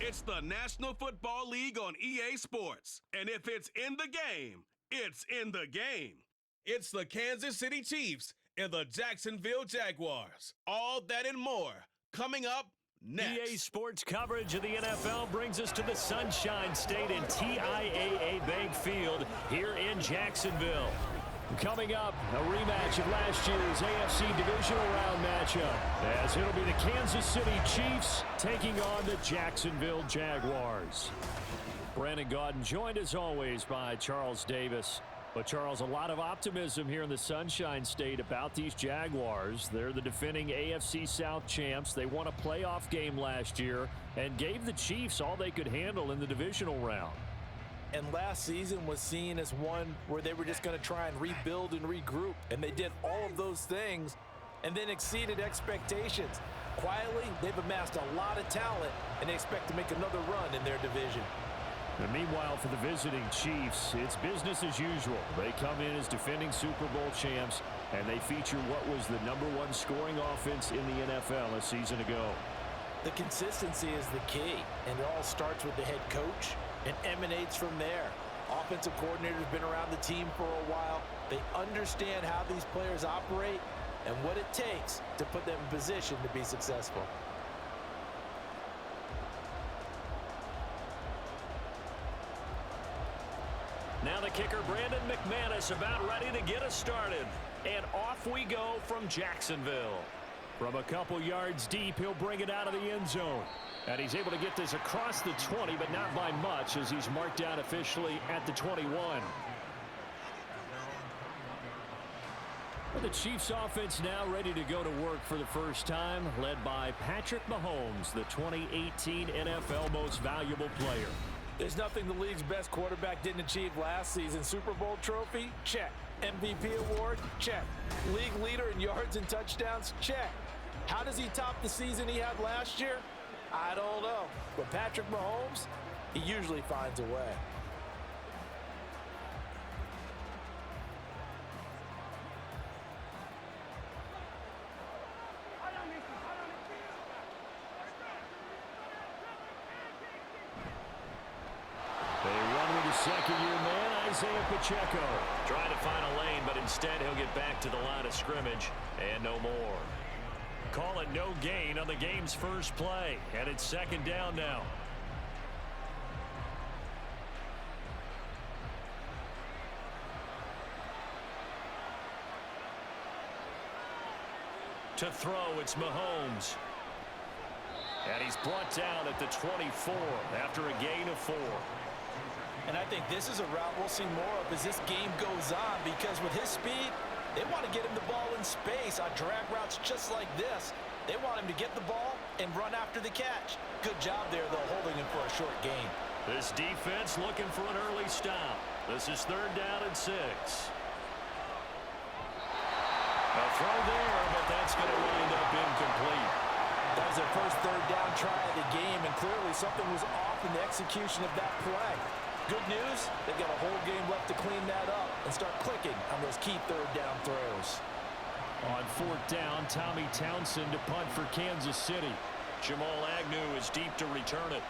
It's the National Football League on EA Sports. And if it's in the game, it's in the game. It's the Kansas City Chiefs and the Jacksonville Jaguars. All that and more coming up next. EA Sports coverage of the NFL brings us to the Sunshine State in TIAA Bank Field here in Jacksonville. Coming up, a rematch of last year's AFC Divisional Round matchup, as it'll be the Kansas City Chiefs taking on the Jacksonville Jaguars. Brandon Gaudin joined as always by Charles Davis. But Charles, a lot of optimism here in the Sunshine State about these Jaguars. They're the defending AFC South champs. They won a playoff game last year and gave the Chiefs all they could handle in the divisional round. And last season was seen as one where they were just going to try and rebuild and regroup. And they did all of those things and then exceeded expectations. Quietly, they've amassed a lot of talent, and they expect to make another run in their division. And meanwhile, for the visiting Chiefs, it's business as usual. They come in as defending Super Bowl champs, and they feature what was the #1 scoring offense in the NFL a season ago. The consistency is the key, and it all starts with the head coach and emanates from there. Offensive coordinator's been around the team for a while. They understand how these players operate and what it takes to put them in position to be successful. Now the kicker, Brandon McManus, about ready to get us started. And off we go from Jacksonville. From a couple yards deep, he'll bring it out of the end zone. And he's able to get this across the 20, but not by much, as he's marked down officially at the 21. Well, the Chiefs offense now ready to go to work for the first time, led by Patrick Mahomes, the 2018 NFL Most Valuable Player. There's nothing the league's best quarterback didn't achieve last season. Super Bowl trophy? Check. MVP award? Check. League leader in yards and touchdowns? Check. How does he top the season he had last year? I don't know. But Patrick Mahomes, he usually finds a way. Second-year man, Isaiah Pacheco. Trying to find a lane, but instead he'll get back to the line of scrimmage and no more. Call it no gain on the game's first play, and it's second down now. To throw, it's Mahomes. And he's brought down at the 24 after a gain of 4. And I think this is a route we'll see more of as this game goes on, because with his speed, they want to get him the ball in space on drag routes just like this. They want him to get the ball and run after the catch. Good job there, though, holding him for a short gain. This defense looking for an early stop. This is 3rd down and 6. A throw there, but that's going to wind up incomplete. That was their first 3rd down try of the game, and clearly something was off in the execution of that play. Good news, they've got a whole game left to clean that up and start clicking on those key 3rd down throws. On 4th down, Tommy Townsend to punt for Kansas City. Jamal Agnew is deep to return it.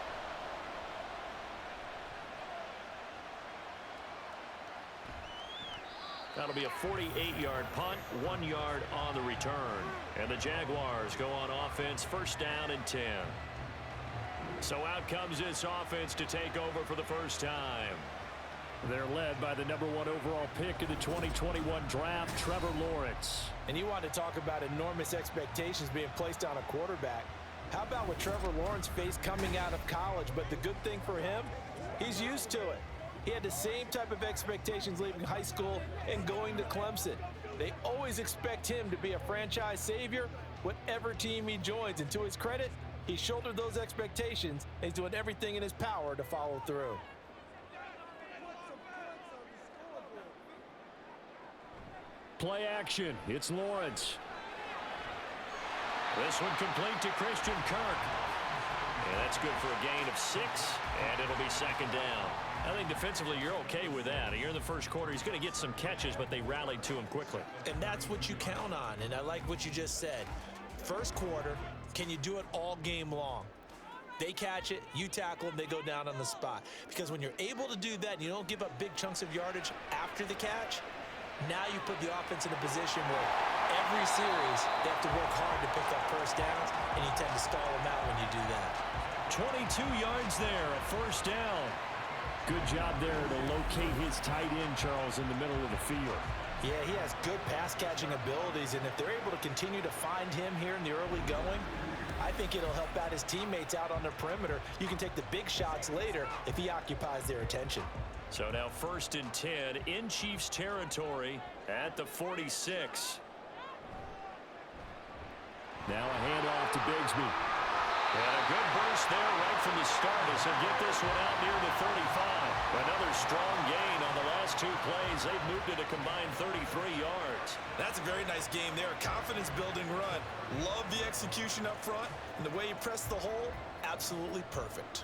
That'll be a 48-yard punt, 1 yard on the return. And the Jaguars go on offense, 1st down and 10. So out comes this offense to take over for the first time. They're led by the #1 overall pick in the 2021 draft, Trevor Lawrence. And you want to talk about enormous expectations being placed on a quarterback. How about what Trevor Lawrence faced coming out of college? But the good thing for him, he's used to it. He had the same type of expectations leaving high school and going to Clemson. They always expect him to be a franchise savior, whatever team he joins. And to his credit, he shouldered those expectations, and he's doing everything in his power to follow through. Play action. It's Lawrence. This one complete to Christian Kirk. And that's good for a gain of 6, and it'll be 2nd down. I think defensively you're okay with that. You're in the first quarter. He's going to get some catches, but they rallied to him quickly. And that's what you count on, and I like what you just said. First quarter, can you do it all game long? They catch it, you tackle them, they go down on the spot. Because when you're able to do that and you don't give up big chunks of yardage after the catch, now you put the offense in a position where every series they have to work hard to pick up first downs, and you tend to stall them out when you do that. 22 yards there, a first down. Good job there to locate his tight end, Charles, in the middle of the field. Yeah, he has good pass-catching abilities, and if they're able to continue to find him here in the early going, I think it'll help out his teammates out on the perimeter. You can take the big shots later if he occupies their attention. So now 1st and 10 in Chiefs territory at the 46. Now a handoff to Bigsby. And a good burst there right from the start as he'll get this one out near the 35. Another strong gain on the last 2 plays. They've moved it a combined 33 yards. That's a very nice game there. A confidence-building run. Love the execution up front. And the way he pressed the hole, absolutely perfect.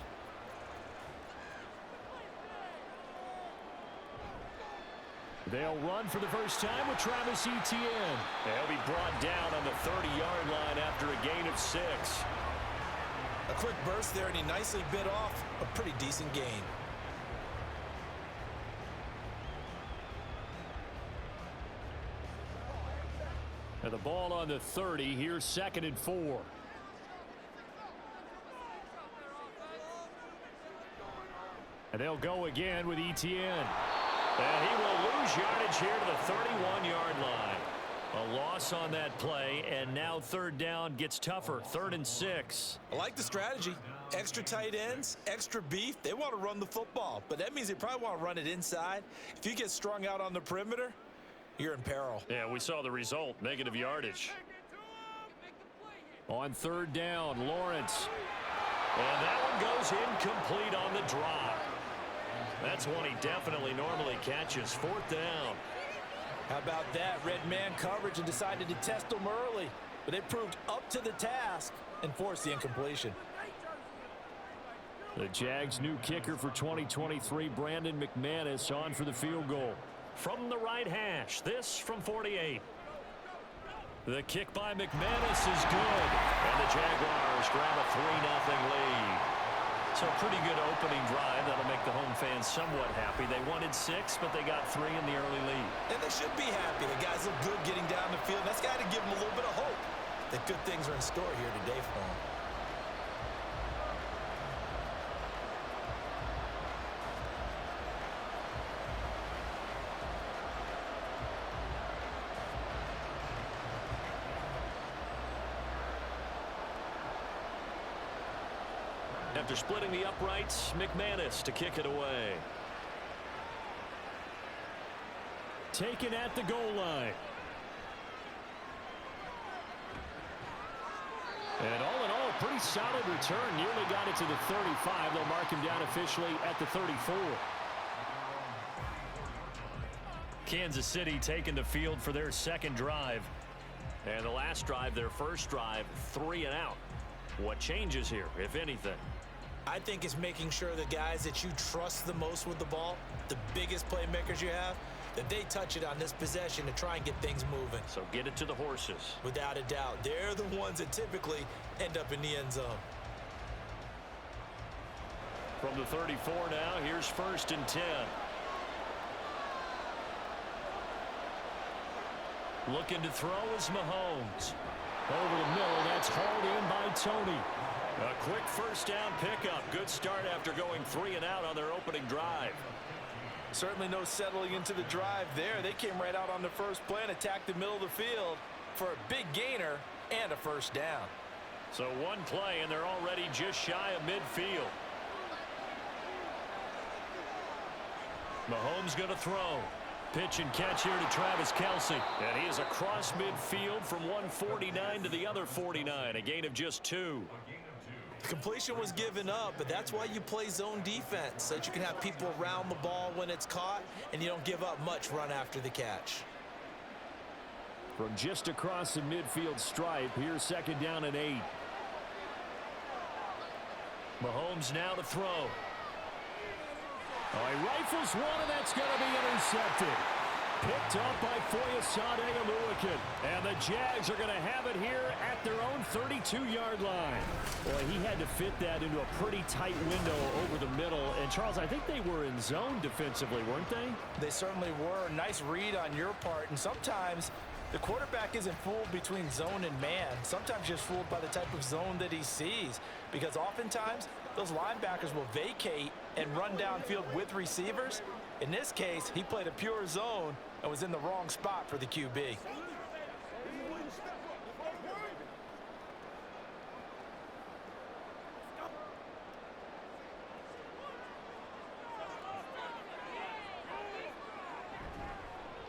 They'll run for the first time with Travis Etienne. They'll be brought down on the 30-yard line after a gain of 6. A quick burst there, and he nicely bit off a pretty decent gain. And the ball on the 30. Here's 2nd and 4. And they'll go again with Etienne. And he will lose yardage here to the 31-yard line. A loss on that play, and now 3rd down gets tougher. 3rd and 6. I like the strategy. Extra tight ends, extra beef. They want to run the football, but that means they probably want to run it inside. If you get strung out on the perimeter, you're in peril. Yeah, we saw the result. Negative yardage. On 3rd down, Lawrence. And that one goes incomplete on the drop. That's one he definitely normally catches. 4th down. How about that? Red man coverage and decided to test them early. But they proved up to the task and forced the incompletion. The Jags' new kicker for 2023, Brandon McManus, on for the field goal. From the right hash, this from 48. The kick by McManus is good. And the Jaguars grab a 3-0 lead. So a pretty good opening drive. That'll make the home fans somewhat happy. They wanted 6, but they got 3 in the early lead. And they should be happy. The guys look good getting down the field. That's got to give them a little bit of hope that good things are in store here today for them. After splitting the uprights, McManus to kick it away. Taken at the goal line. And all in all, pretty solid return. Nearly got it to the 35. They'll mark him down officially at the 34. Kansas City taking the field for their 2nd drive. And the last drive, their 1st drive, 3 and out. What changes here, if anything? I think it's making sure the guys that you trust the most with the ball, the biggest playmakers you have, that they touch it on this possession to try and get things moving. So get it to the horses. Without a doubt. They're the ones that typically end up in the end zone. From the 34 now, here's 1st and 10. Looking to throw is Mahomes. Over the middle, that's hauled in by Tony. A quick 1st down pickup. Good start after going 3 and out on their opening drive. Certainly no settling into the drive there. They came right out on the first play and attacked the middle of the field for a big gainer and a 1st down. So one play, and they're already just shy of midfield. Mahomes going to throw. Pitch and catch here to Travis Kelce. And he is across midfield from 149 to the other 49. A gain of just 2. The completion was given up, but that's why you play zone defense, so that you can have people around the ball when it's caught, and you don't give up much run after the catch. From just across the midfield stripe, here's 2nd down and 8. Mahomes now to throw. Oh, he rifles one, and that's going to be intercepted. picked up by Foyesade Oluwakin. And the Jags are going to have it here at their own 32-yard line. Boy, he had to fit that into a pretty tight window over the middle. And, Charles, I think they were in zone defensively, weren't they? They certainly were. Nice read on your part. And sometimes the quarterback isn't fooled between zone and man. Sometimes just fooled by the type of zone that he sees. Because oftentimes, those linebackers will vacate and run downfield with receivers. In this case, he played a pure zone and was in the wrong spot for the QB.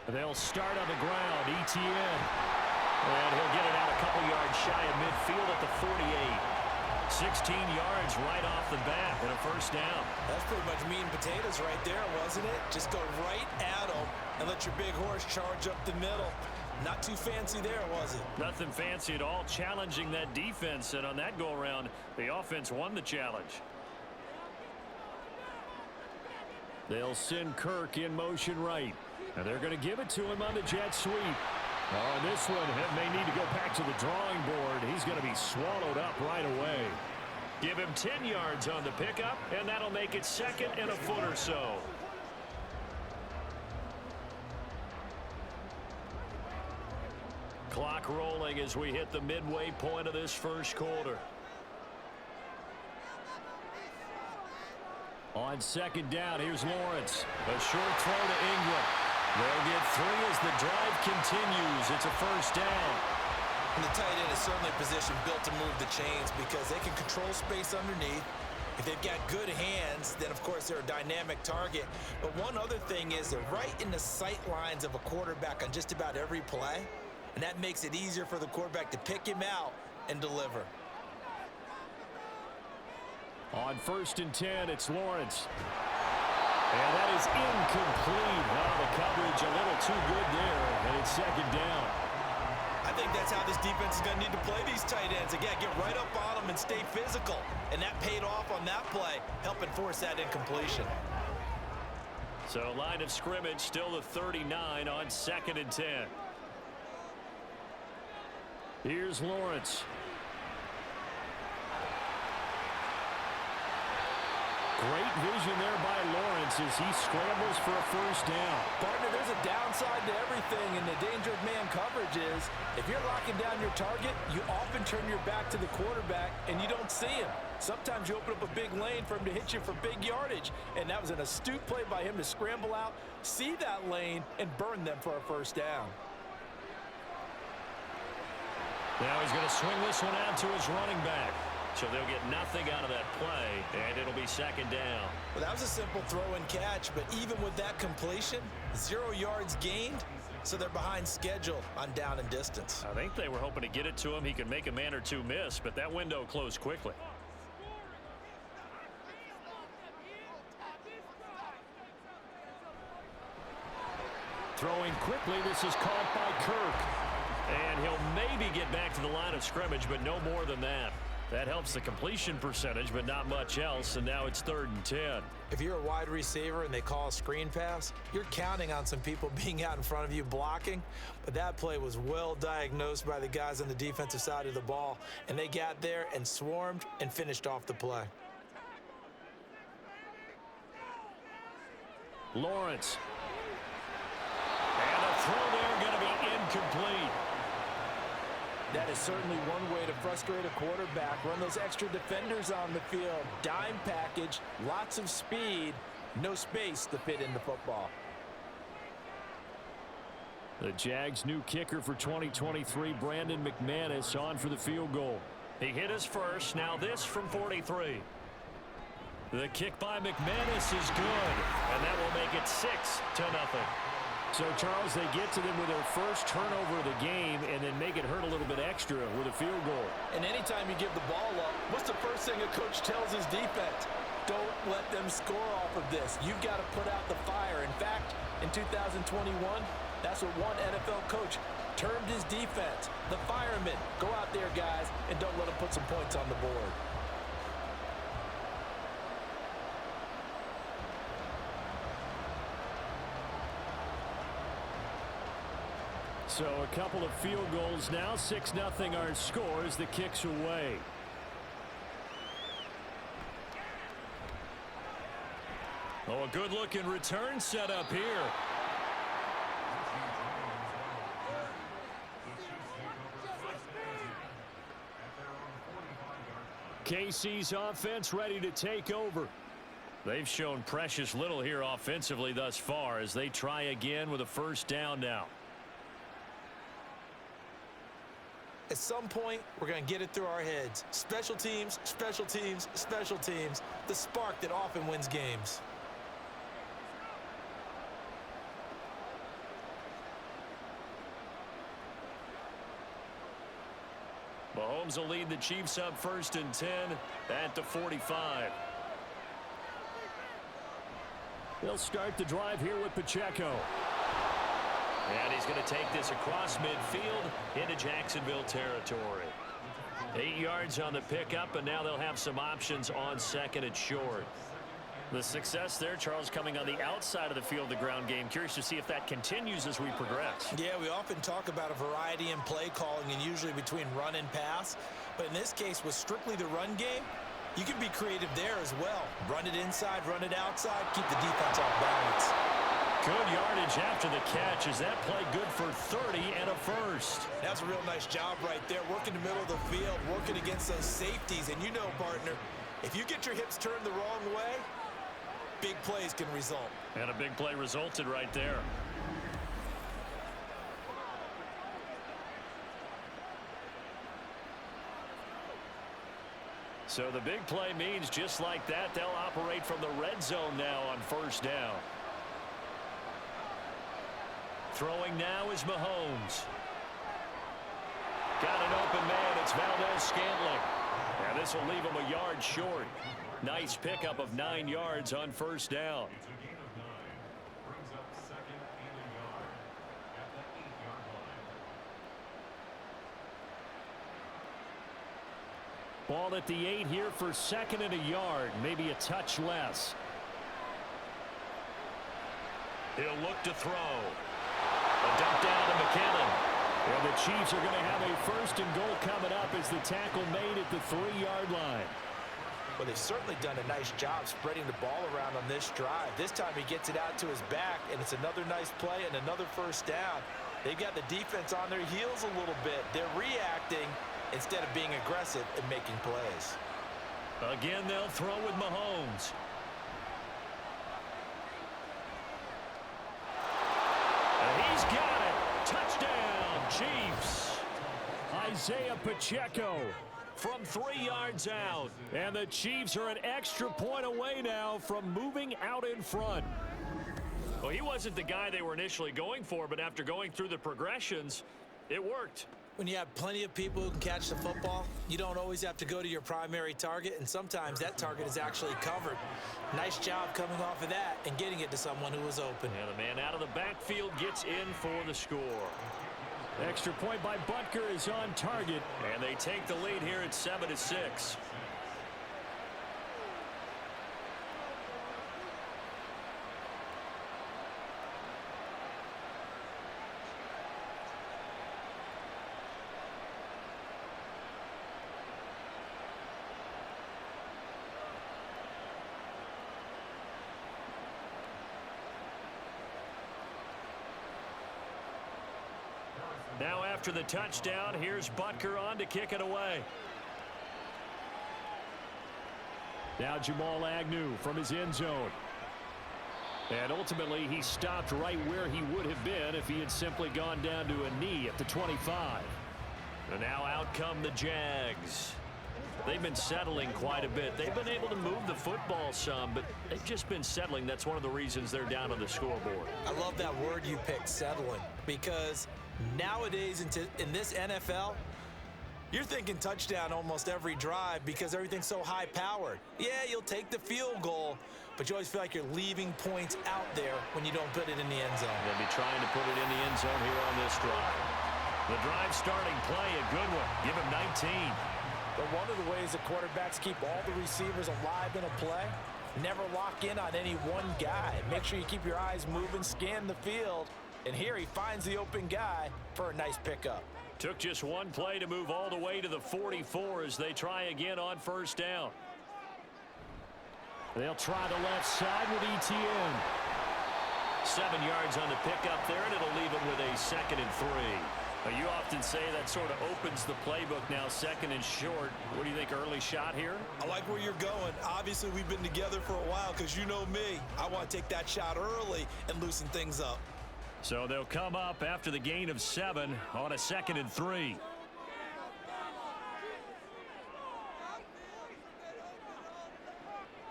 They'll start on the ground. ETN. And he'll get it out a couple yards shy of midfield at the 48. 16 yards right off the bat and a first down. That's pretty much meat and potatoes right there, wasn't it? Just go right at them and let your big horse charge up the middle. Not too fancy there, was it? Nothing fancy at all, challenging that defense. And on that go-around, the offense won the challenge. They'll send Kirk in motion right. And they're going to give it to him on the jet sweep. Oh, and this one may need to go back to the drawing board. He's going to be swallowed up right away. Give him 10 yards on the pickup, and that'll make it second and a foot or so. Clock rolling as we hit the midway point of this first quarter. On second down, here's Lawrence. A short throw to Ingram. They'll get 3 as the drive continues. It's a first down. And the tight end is certainly a position built to move the chains because they can control space underneath. If they've got good hands, then of course they're a dynamic target. But one other thing is they're right in the sight lines of a quarterback on just about every play. And that makes it easier for the quarterback to pick him out and deliver. On 1st and 10, it's Lawrence. And that is incomplete. Oh, the coverage a little too good there, and it's second down. I think that's how this defense is going to need to play these tight ends. Again, get right up on them and stay physical. And that paid off on that play, helping force that incompletion. So line of scrimmage still the 39 on 2nd and 10. Here's Lawrence. Great vision there by Lawrence as he scrambles for a first down. Partner, there's a downside to everything, and the danger of man coverage is if you're locking down your target, you often turn your back to the quarterback and you don't see him. Sometimes you open up a big lane for him to hit you for big yardage, and that was an astute play by him to scramble out, see that lane, and burn them for a first down. Now he's going to swing this one out to his running back. So they'll get nothing out of that play, and it'll be second down. Well, that was a simple throw and catch, but even with that completion, 0 yards gained, so they're behind schedule on down and distance. I think they were hoping to get it to him. He could make a man or two miss, but that window closed quickly. Throwing quickly, this is caught by Kirk. And he'll maybe get back to the line of scrimmage, but no more than that. That helps the completion percentage, but not much else, and now it's 3rd and 10. If you're a wide receiver and they call a screen pass, you're counting on some people being out in front of you blocking, but that play was well diagnosed by the guys on the defensive side of the ball, and they got there and swarmed and finished off the play. Lawrence. And a throw there going to be incomplete. That is certainly one way to frustrate a quarterback. Run those extra defenders on the field. Dime package, lots of speed, no space to fit in the football. The Jags' new kicker for 2023, Brandon McManus, on for the field goal. He hit his first, now this from 43. The kick by McManus is good, and that will make it 6-0. So, Charles, they get to them with their first turnover of the game and then make it hurt a little bit extra with a field goal. And anytime you give the ball up, what's the first thing a coach tells his defense? Don't let them score off of this. You've got to put out the fire. In fact, in 2021, that's what one NFL coach termed his defense. The firemen. Go out there, guys, and don't let them put some points on the board. So a couple of field goals now. 6-0 our score as the kick's away. Oh, a good-looking return set up here. KC's offense ready to take over. They've shown precious little here offensively thus far as they try again with a first down now. At some point, we're going to get it through our heads. Special teams, special teams, special teams. The spark that often wins games. Mahomes will lead the Chiefs up 1st and 10 at the 45. They'll start the drive here with Pacheco. And he's going to take this across midfield into Jacksonville territory. 8 yards on the pickup, and now they'll have some options on 2nd and short. The success there, Charles, coming on the outside of the field, the ground game. Curious to see if that continues as we progress. Yeah, we often talk about a variety in play calling and usually between run and pass. But in this case, with strictly the run game, you can be creative there as well. Run it inside, run it outside, keep the defense off balance. Good yardage after the catch. Is that play good for 30 and a first? That's a real nice job right there. Working the middle of the field, working against those safeties. And you know, partner, if you get your hips turned the wrong way, big plays can result. And a big play resulted right there. So the big play means just like that, they'll operate from the red zone now on first down. Throwing now is Mahomes. Got an open man. It's Valdez-Scantling. And this will leave him a yard short. Nice pickup of 9 yards on first down. Ball at the 8 here for 2nd and a yard. Maybe a touch less. He'll look to throw. A dump down to McKinnon. And the Chiefs are going to have a 1st and goal coming up as the tackle made at the 3-yard line. Well, they've certainly done a nice job spreading the ball around on this drive. This time he gets it out to his back, and it's another nice play and another first down. They've got the defense on their heels a little bit. They're reacting instead of being aggressive and making plays. Again, they'll throw with Mahomes. And he's got it. Touchdown, Chiefs. Isaiah Pacheco from 3 yards out. And the Chiefs are an extra point away now from moving out in front. Well, he wasn't the guy they were initially going for, but after going through the progressions, it worked. When you have plenty of people who can catch the football, you don't always have to go to your primary target, and sometimes that target is actually covered. Nice job coming off of that and getting it to someone who was open. And the man out of the backfield gets in for the score. Extra point by Butker is on target, and they take the lead here at 7-6. Now after the touchdown, here's Butker on to kick it away. Now Jamal Agnew from his end zone. And ultimately, he stopped right where he would have been if he had simply gone down to a knee at the 25. And now out come the Jags. They've been settling quite a bit. They've been able to move the football some, but they've just been settling. That's one of the reasons they're down on the scoreboard. I love that word you picked, settling, because nowadays in this NFL, you're thinking touchdown almost every drive because everything's so high-powered. Yeah, you'll take the field goal, but you always feel like you're leaving points out there when you don't put it in the end zone. They'll be trying to put it in the end zone here on this drive. The drive starting play, a good one. Give him 19. But one of the ways that quarterbacks keep all the receivers alive in a play, never lock in on any one guy. Make sure you keep your eyes moving, scan the field, And here he finds the open guy for a nice pickup. Took just one play to move all the way to the 44 as they try again on first down. They'll try the left side with ETN. 7 yards on the pickup there, and it'll leave him with a 2nd and 3. You often say that sort of opens the playbook now, 2nd and short. What do you think, early shot here? I like where you're going. Obviously, we've been together for a while because you know me. I want to take that shot early and loosen things up. So they'll come up after the gain of 7 on a 2nd and 3.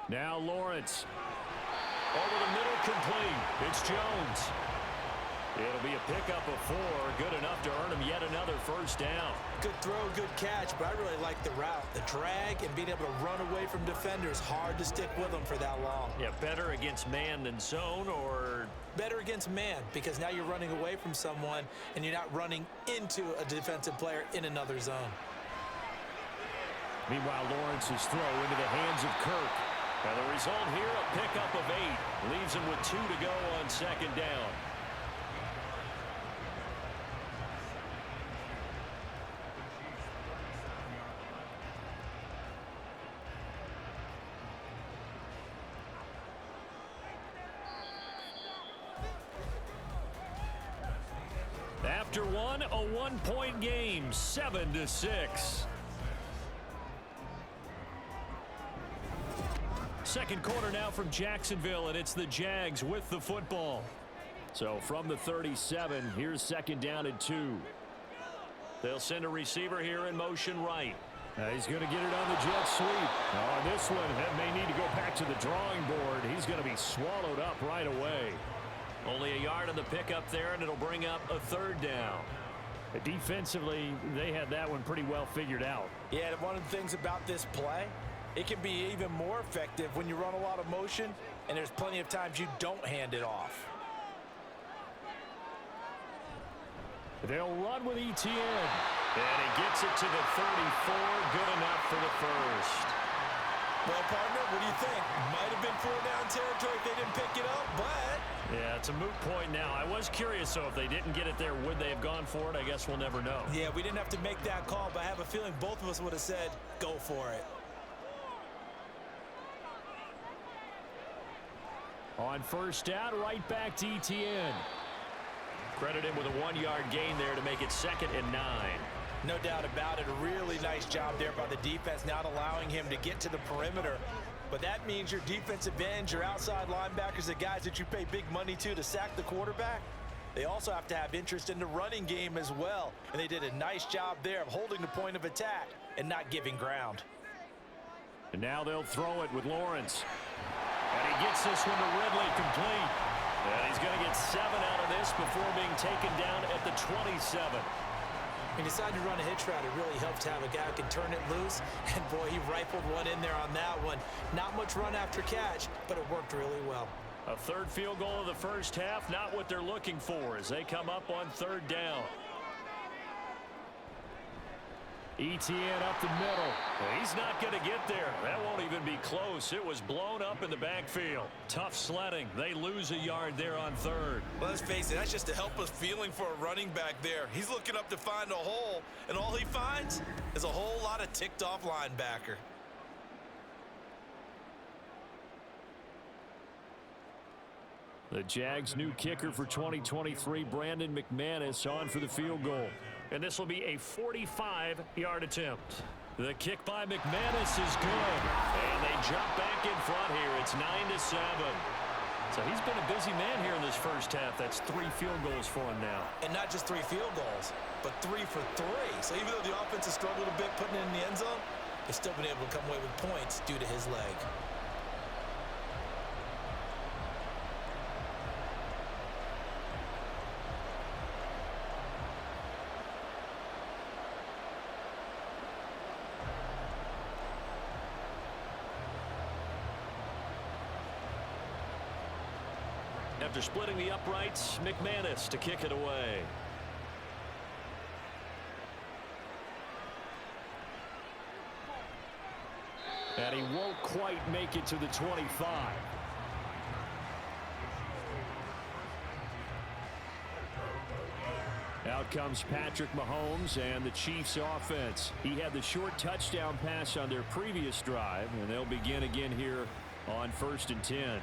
Now Lawrence. Over the middle, complete. It's Jones. It'll be a pickup of 4, good enough to earn him yet another first down. Good throw, good catch, but I really like the route. The drag and being able to run away from defenders, hard to stick with them for that long. Yeah, better against man than zone, or? Better against man, because now you're running away from someone and you're not running into a defensive player in another zone. Meanwhile, Lawrence's throw into the hands of Kirk. And the result here, a pickup of 8. Leaves him with 2 to go on 2nd down. After one, a 1-point game, 7-6. Second quarter now from Jacksonville, and it's the Jags with the football. So from the 37, here's 2nd down and 2. They'll send a receiver here in motion right. He's going to get it on the jet sweep. On this one, that may need to go back to the drawing board. He's going to be swallowed up right away. Only a yard on the pickup there, and it'll bring up a 3rd down. Defensively, they had that one pretty well figured out. Yeah, and one of the things about this play, it can be even more effective when you run a lot of motion, and there's plenty of times you don't hand it off. They'll run with ETN. And he gets it to the 34. Good enough for the first. Well, partner, what do you think? Might have been 4-down territory if they didn't pick it up, but... Yeah, it's a moot point now. I was curious, so if they didn't get it there, would they have gone for it? I guess we'll never know. Yeah, we didn't have to make that call, but I have a feeling both of us would have said, go for it. On first down, right back to ETN. Credit him with a 1-yard gain there to make it 2nd and 9. No doubt about it. A really nice job there by the defense, not allowing him to get to the perimeter. But that means your defensive ends, your outside linebackers, the guys that you pay big money to sack the quarterback, they also have to have interest in the running game as well. And they did a nice job there of holding the point of attack and not giving ground. And now they'll throw it with Lawrence. And he gets this one to Ridley, complete. And he's going to get 7 out of this before being taken down at the 27. He decided to run a hitch route. It really helps to have a guy who can turn it loose. And, boy, he rifled one in there on that one. Not much run after catch, but it worked really well. A 3rd field goal of the first half, not what they're looking for as they come up on 3rd down. ETN up the middle. He's not going to get there. That won't even be close. It was blown up in the backfield. Tough sledding. They lose a yard there on 3rd. Well, let's face it, that's just a helpless feeling for a running back there. He's looking up to find a hole, and all he finds is a whole lot of ticked-off linebacker. The Jags' new kicker for 2023, Brandon McManus, on for the field goal. And this will be a 45-yard attempt. The kick by McManus is good. And they jump back in front here. It's 9-7. So he's been a busy man here in this first half. That's 3 field goals for him now. And not just 3 field goals, but 3 for 3. So even though the offense has struggled a bit putting it in the end zone, they've still been able to come away with points due to his leg. After splitting the uprights, McManus to kick it away. And he won't quite make it to the 25. Out comes Patrick Mahomes and the Chiefs offense. He had the short touchdown pass on their previous drive, and they'll begin again here on 1st and 10.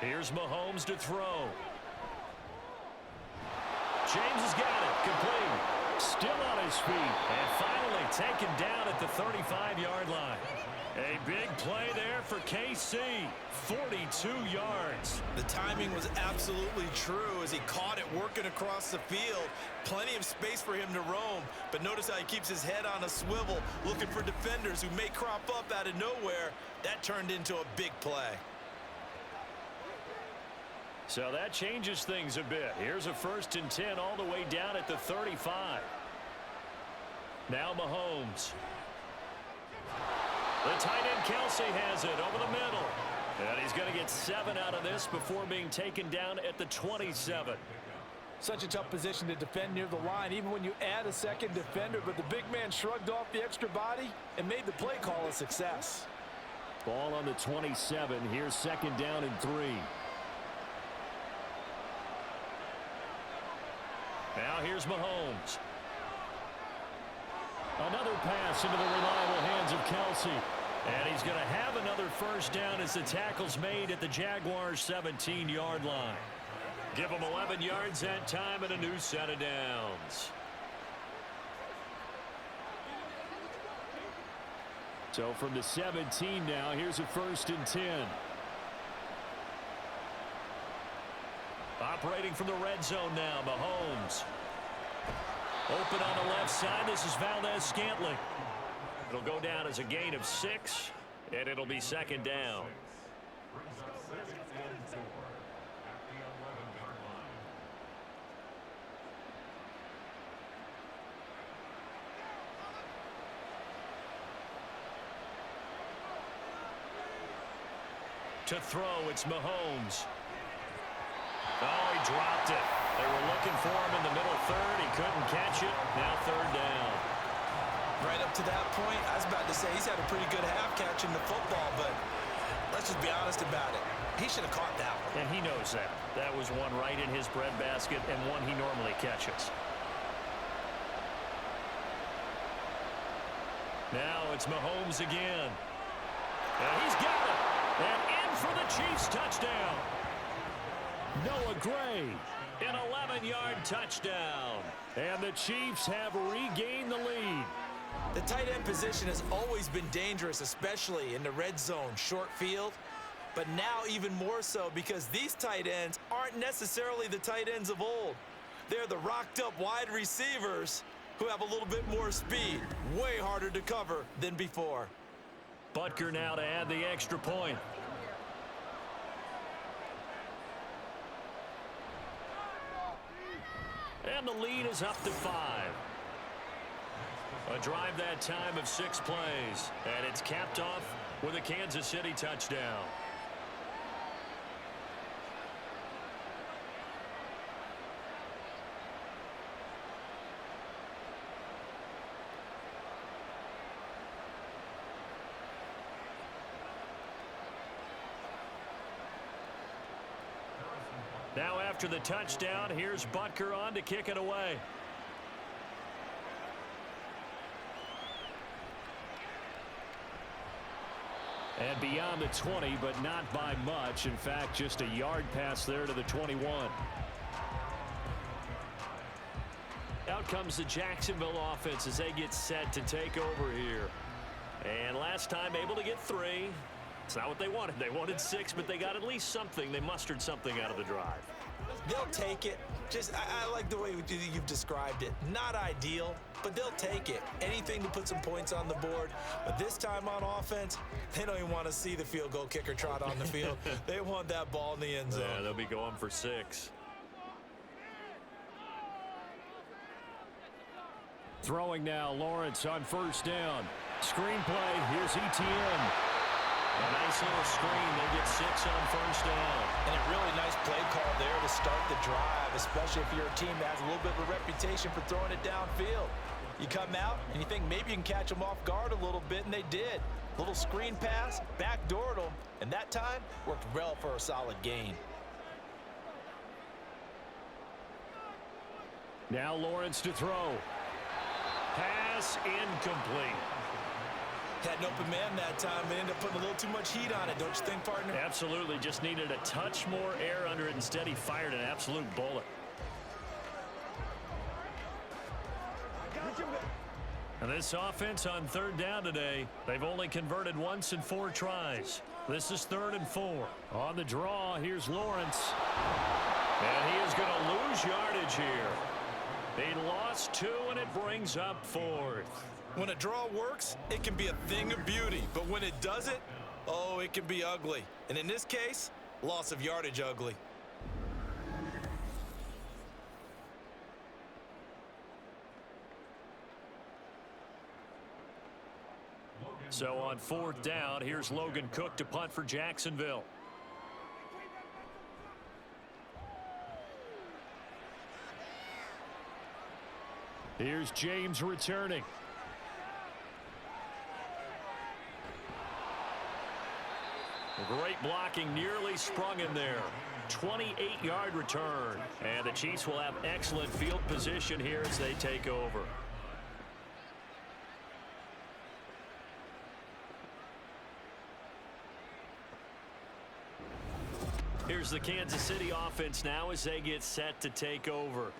Here's Mahomes to throw. James has got it. Complete. Still on his feet. And finally taken down at the 35-yard line. A big play there for KC. 42 yards. The timing was absolutely true as he caught it working across the field. Plenty of space for him to roam. But notice how he keeps his head on a swivel, looking for defenders who may crop up out of nowhere. That turned into a big play. So that changes things a bit. Here's a 1st and 10 all the way down at the 35. Now Mahomes. The tight end Kelsey has it over the middle. And he's going to get 7 out of this before being taken down at the 27. Such a tough position to defend near the line, even when you add a second defender. But the big man shrugged off the extra body and made the play call a success. Ball on the 27. Here's 2nd down and 3. Now here's Mahomes. Another pass into the reliable hands of Kelsey. And he's going to have another 1st down as the tackle's made at the Jaguars' 17-yard line. Give them 11 yards that time and a new set of downs. So from the 17 now, here's a 1st and 10. Operating from the red zone now, Mahomes. Open on the left side. This is Valdez-Scantling. It'll go down as a gain of 6, and it'll be 2nd down. To throw, it's Mahomes. Oh, he dropped it. They were looking for him in the middle third. He couldn't catch it. Now 3rd down. Right up to that point, I was about to say he's had a pretty good half catching the football, but let's just be honest about it. He should have caught that one. And he knows that. That was one right in his breadbasket and one he normally catches. Now it's Mahomes again. And he's got it. And in for the Chiefs touchdown. Noah Gray, an 11-yard touchdown. And the Chiefs have regained the lead. The tight end position has always been dangerous, especially in the red zone, short field. But now even more so because these tight ends aren't necessarily the tight ends of old. They're the rocked-up wide receivers who have a little bit more speed. Way harder to cover than before. Butker now to add the extra point. And the lead is up to 5. A drive that time of 6 plays. And it's capped off with a Kansas City touchdown. Now after the touchdown, here's Butker on to kick it away. And beyond the 20, but not by much. In fact, just a yard pass there to the 21. Out comes the Jacksonville offense as they get set to take over here. And last time able to get 3. It's not what they wanted. They wanted 6, but they got at least something. They mustered something out of the drive. They'll take it. I like the way you've described it. Not ideal, but they'll take it. Anything to put some points on the board. But this time on offense, they don't even want to see the field goal kicker trot on the field. They want that ball in the end zone. Yeah, they'll be going for 6. Throwing now, Lawrence on 1st down. Screenplay, here's ETN. nice little screen. They get 6 on first down. And a really nice play call there to start the drive, especially if you're a team that has a little bit of a reputation for throwing it downfield. You come out and you think maybe you can catch them off guard a little bit, and they did. Little screen pass, backdoored them, and that time worked well for a solid gain. Now Lawrence to throw. Pass incomplete. Had an open man that time, but ended up putting a little too much heat on it, don't you think, partner? Absolutely. Just needed a touch more air under it. Instead, he fired an absolute bullet. And this offense on third down today, they've only converted once in 4 tries. This is 3rd and 4. On the draw, here's Lawrence. And he is going to lose yardage here. He lost 2, and it brings up 4th. When a draw works, it can be a thing of beauty. But when it doesn't, oh, it can be ugly. And in this case, loss of yardage ugly. So on 4th down, here's Logan Cook to punt for Jacksonville. Here's James returning. Great blocking, nearly sprung in there. 28-yard return. And the Chiefs will have excellent field position here as they take over. Here's the Kansas City offense now as they get set to take over.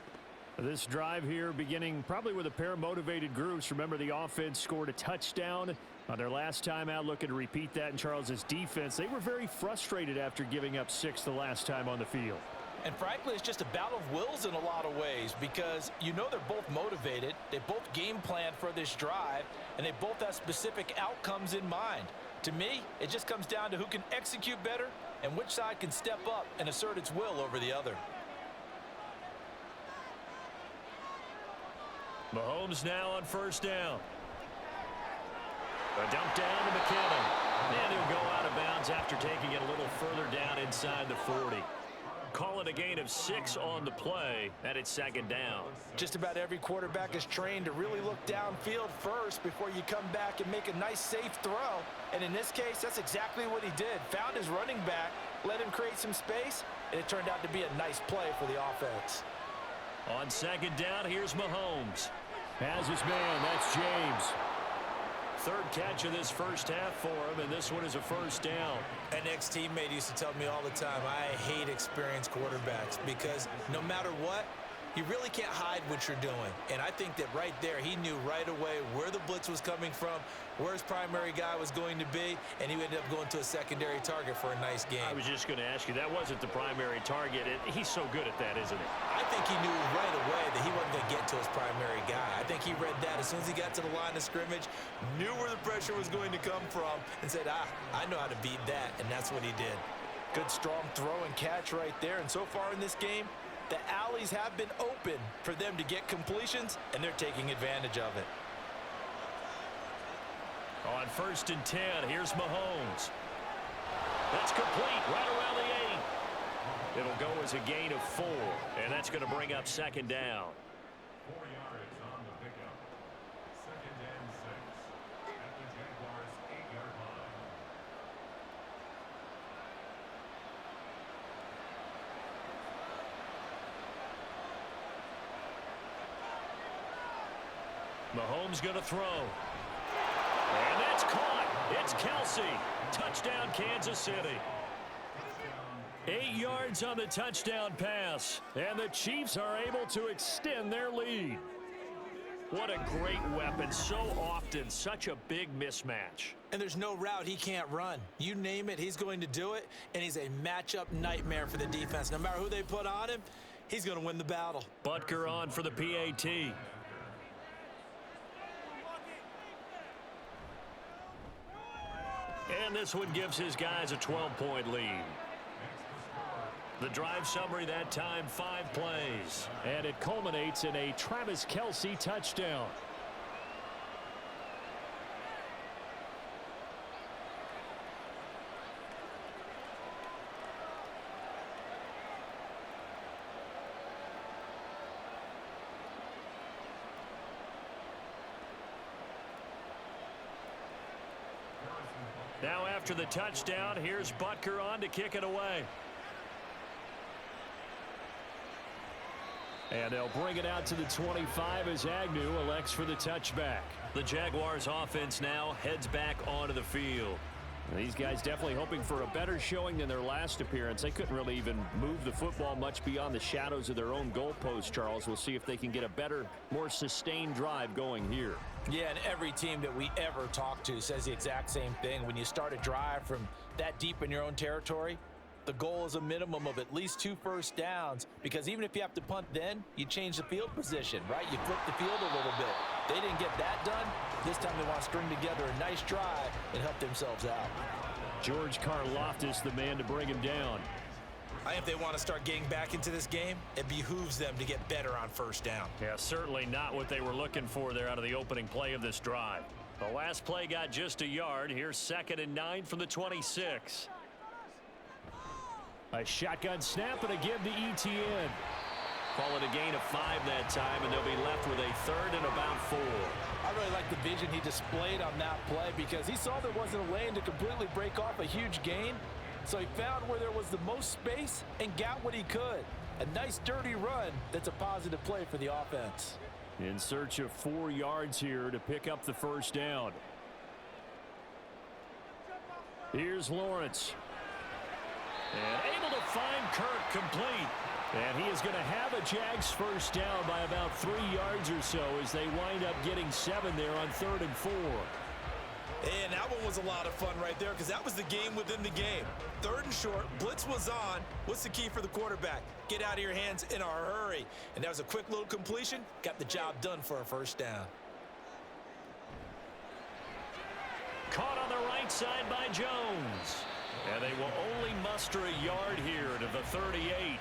This drive here beginning probably with a pair of motivated groups. Remember, the offense scored a touchdown on their last time out. Looking to repeat that in Charles's defense. They were very frustrated after giving up 6 the last time on the field. And frankly, it's just a battle of wills in a lot of ways because you know they're both motivated. They both game plan for this drive, and they both have specific outcomes in mind. To me, it just comes down to who can execute better and which side can step up and assert its will over the other. Mahomes now on first down. A dump down to McKinnon. And he'll go out of bounds after taking it a little further down inside the 40. Call it a gain of 6 on the play, and it's 2nd down. Just about every quarterback is trained to really look downfield first before you come back and make a nice, safe throw. And in this case, that's exactly what he did. Found his running back, let him create some space, and it turned out to be a nice play for the offense. On 2nd down, here's Mahomes. Has his man, that's James. 3rd catch of this first half for him, and this one is a first down. An ex-teammate used to tell me all the time, I hate experienced quarterbacks because no matter what, you really can't hide what you're doing. And I think that right there, he knew right away where the blitz was coming from, where his primary guy was going to be, and he ended up going to a secondary target for a nice game. I was just going to ask you, that wasn't the primary target. He's so good at that, isn't he? I think he knew right away that he wasn't going to get to his primary guy. I think he read that as soon as he got to the line of scrimmage, knew where the pressure was going to come from, and said, I know how to beat that, and that's what he did. Good, strong throw and catch right there, and so far in this game, the alleys have been open for them to get completions, and they're taking advantage of it. On 1st and 10, here's Mahomes. That's complete right around the 8. It'll go as a gain of 4, and that's going to bring up 2nd down. 4 yards on the pickup. 2nd and 6 at the Jaguars' 8-yard line. Mahomes going to throw. And that's caught. It's Kelsey. Touchdown, Kansas City. 8 yards on the touchdown pass. And the Chiefs are able to extend their lead. What a great weapon. So often, such a big mismatch. And there's no route he can't run. You name it, he's going to do it. And he's a matchup nightmare for the defense. No matter who they put on him, he's going to win the battle. Butker on for the PAT. And this one gives his guys a 12-point lead. The drive summary that time, 5 plays. And it culminates in a Travis Kelce touchdown. after the touchdown. Here's Butker on to kick it away. And they'll bring it out to the 25 as Agnew elects for the touchback. The Jaguars offense now heads back onto the field. These guys definitely hoping for a better showing than their last appearance. They couldn't really even move the football much beyond the shadows of their own goalpost, Charles. We'll see if they can get a better, more sustained drive going here. Yeah, and every team that we ever talk to says the exact same thing. When you start a drive from that deep in your own territory, the goal is a minimum of at least 2 first downs, because even if you have to punt then, you change the field position, right? You flip the field a little bit. They didn't get that done. This time they want to string together a nice drive and help themselves out. George Karlaftis, the man to bring him down. I think if they want to start getting back into this game, it behooves them to get better on first down. Yeah, certainly not what they were looking for there out of the opening play of this drive. The last play got just a yard. Here's 2nd and 9 from the 26. A shotgun snap and a give to ETN. Call it a gain of 5 that time, and they'll be left with a 3rd and about 4. I really like the vision he displayed on that play, because he saw there wasn't a lane to completely break off a huge gain. So he found where there was the most space and got what he could. A nice dirty run that's a positive play for the offense. In search of 4 yards here to pick up the first down. Here's Lawrence. And able to find Kirk complete. And he is going to have a Jags first down by about 3 yards or so as they wind up getting 7 there on 3rd and 4. And that one was a lot of fun right there, because that was the game within the game. 3rd and short, blitz was on. What's the key for the quarterback? Get out of your hands in a hurry. And that was a quick little completion. Got the job done for a first down. Caught on the right side by Jones. And they will only muster a yard here to the 38.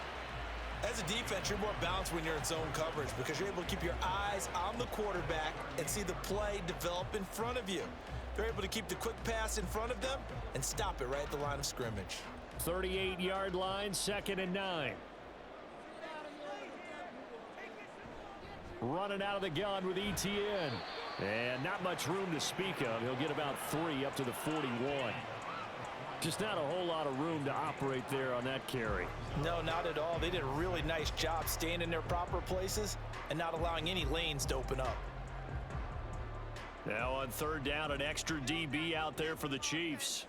As a defense, you're more balanced when you're in zone coverage, because you're able to keep your eyes on the quarterback and see the play develop in front of you. They're able to keep the quick pass in front of them and stop it right at the line of scrimmage. 38-yard line, 2nd and 9. Running out of the gun with ETN. And not much room to speak of. He'll get about 3 up to the 41. Just not a whole lot of room to operate there on that carry. No, not at all. They did a really nice job staying in their proper places and not allowing any lanes to open up. Now on 3rd down, an extra DB out there for the Chiefs.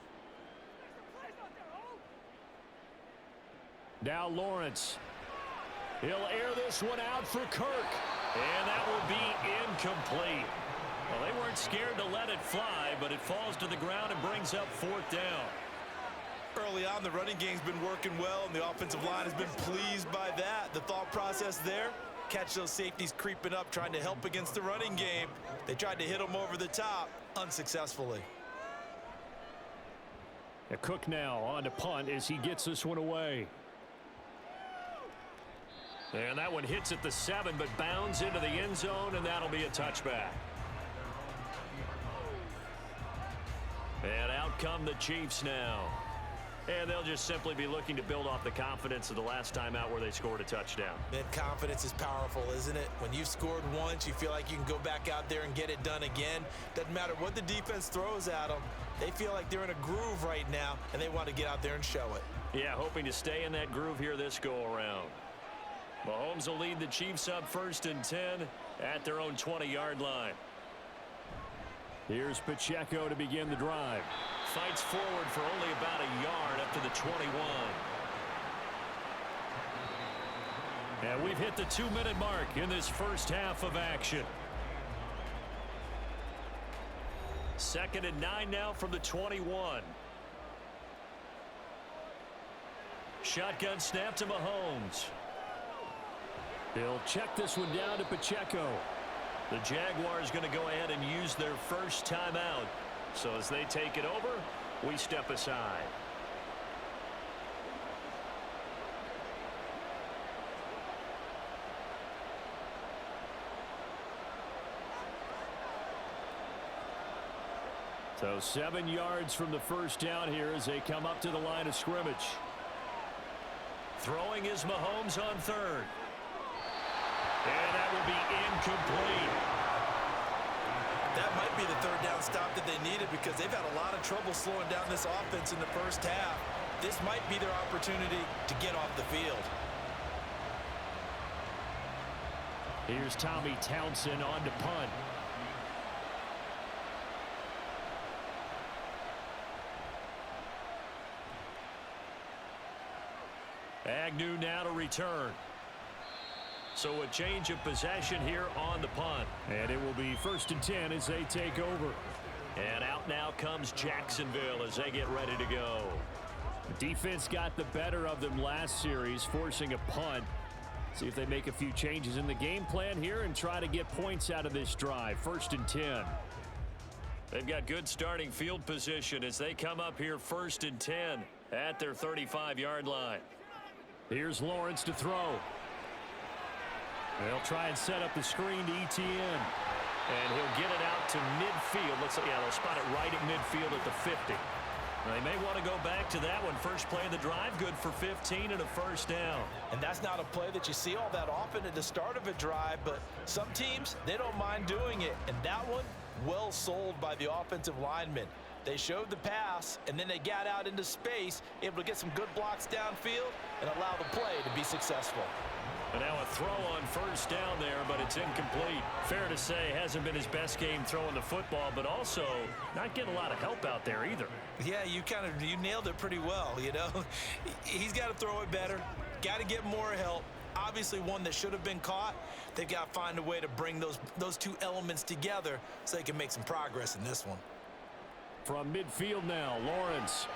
Now Lawrence. He'll air this one out for Kirk. And that will be incomplete. Well, they weren't scared to let it fly, but it falls to the ground and brings up 4th down. Early on, the running game's been working well, and the offensive line has been pleased by that. The thought process there, catch those safeties creeping up, trying to help against the running game. They tried to hit them over the top, unsuccessfully. Cook now on to punt as he gets this one away. And that one hits at the 7, but bounds into the end zone, and that'll be a touchback. And out come the Chiefs now. And they'll just simply be looking to build off the confidence of the last time out where they scored a touchdown. That confidence is powerful, isn't it? When you've scored once, you feel like you can go back out there and get it done again. Doesn't matter what the defense throws at them. They feel like they're in a groove right now, and they want to get out there and show it. Yeah, hoping to stay in that groove here this go-around. Mahomes will lead the Chiefs up 1st and 10 at their own 20-yard line. Here's Pacheco to begin the drive. Fights forward for only about a yard up to the 21. And we've hit the 2-minute mark in this first half of action. 2nd and 9 now from the 21. Shotgun snap to Mahomes. He'll check this one down to Pacheco. The Jaguars going to go ahead and use their first timeout. So as they take it over, we step aside. So 7 yards from the first down here as they come up to the line of scrimmage. Throwing is Mahomes on 3rd. And that will be incomplete. That might be the third down stop that they needed because they've had a lot of trouble slowing down this offense in the first half. This might be their opportunity to get off the field. Here's Tommy Townsend on to punt. Agnew now to return. So a change of possession here on the punt. And it will be 1st and 10 as they take over. And out now comes Jacksonville as they get ready to go. The defense got the better of them last series, forcing a punt. See if they make a few changes in the game plan here and try to get points out of this drive. 1st and 10. They've got good starting field position as they come up here 1st and 10 at their 35-yard line. Here's Lawrence to throw. They'll try and set up the screen to Etienne. And he'll get it out to midfield. Looks like, yeah, they'll spot it right at midfield at the 50. They may want to go back to that one. First play of the drive, good for 15 and a 1st down. And that's not a play that you see all that often at the start of a drive, but some teams, they don't mind doing it. And that one, well sold by the offensive lineman. They showed the pass, and then they got out into space, able to get some good blocks downfield and allow the play to be successful. And now a throw on 1st down there, but it's incomplete. Fair to say, hasn't been his best game throwing the football, but also not getting a lot of help out there either. Yeah, you nailed it pretty well, you know. He's got to throw it better, got to get more help. Obviously one that should have been caught. They've got to find a way to bring those two elements together so they can make some progress in this one. From midfield now, Lawrence.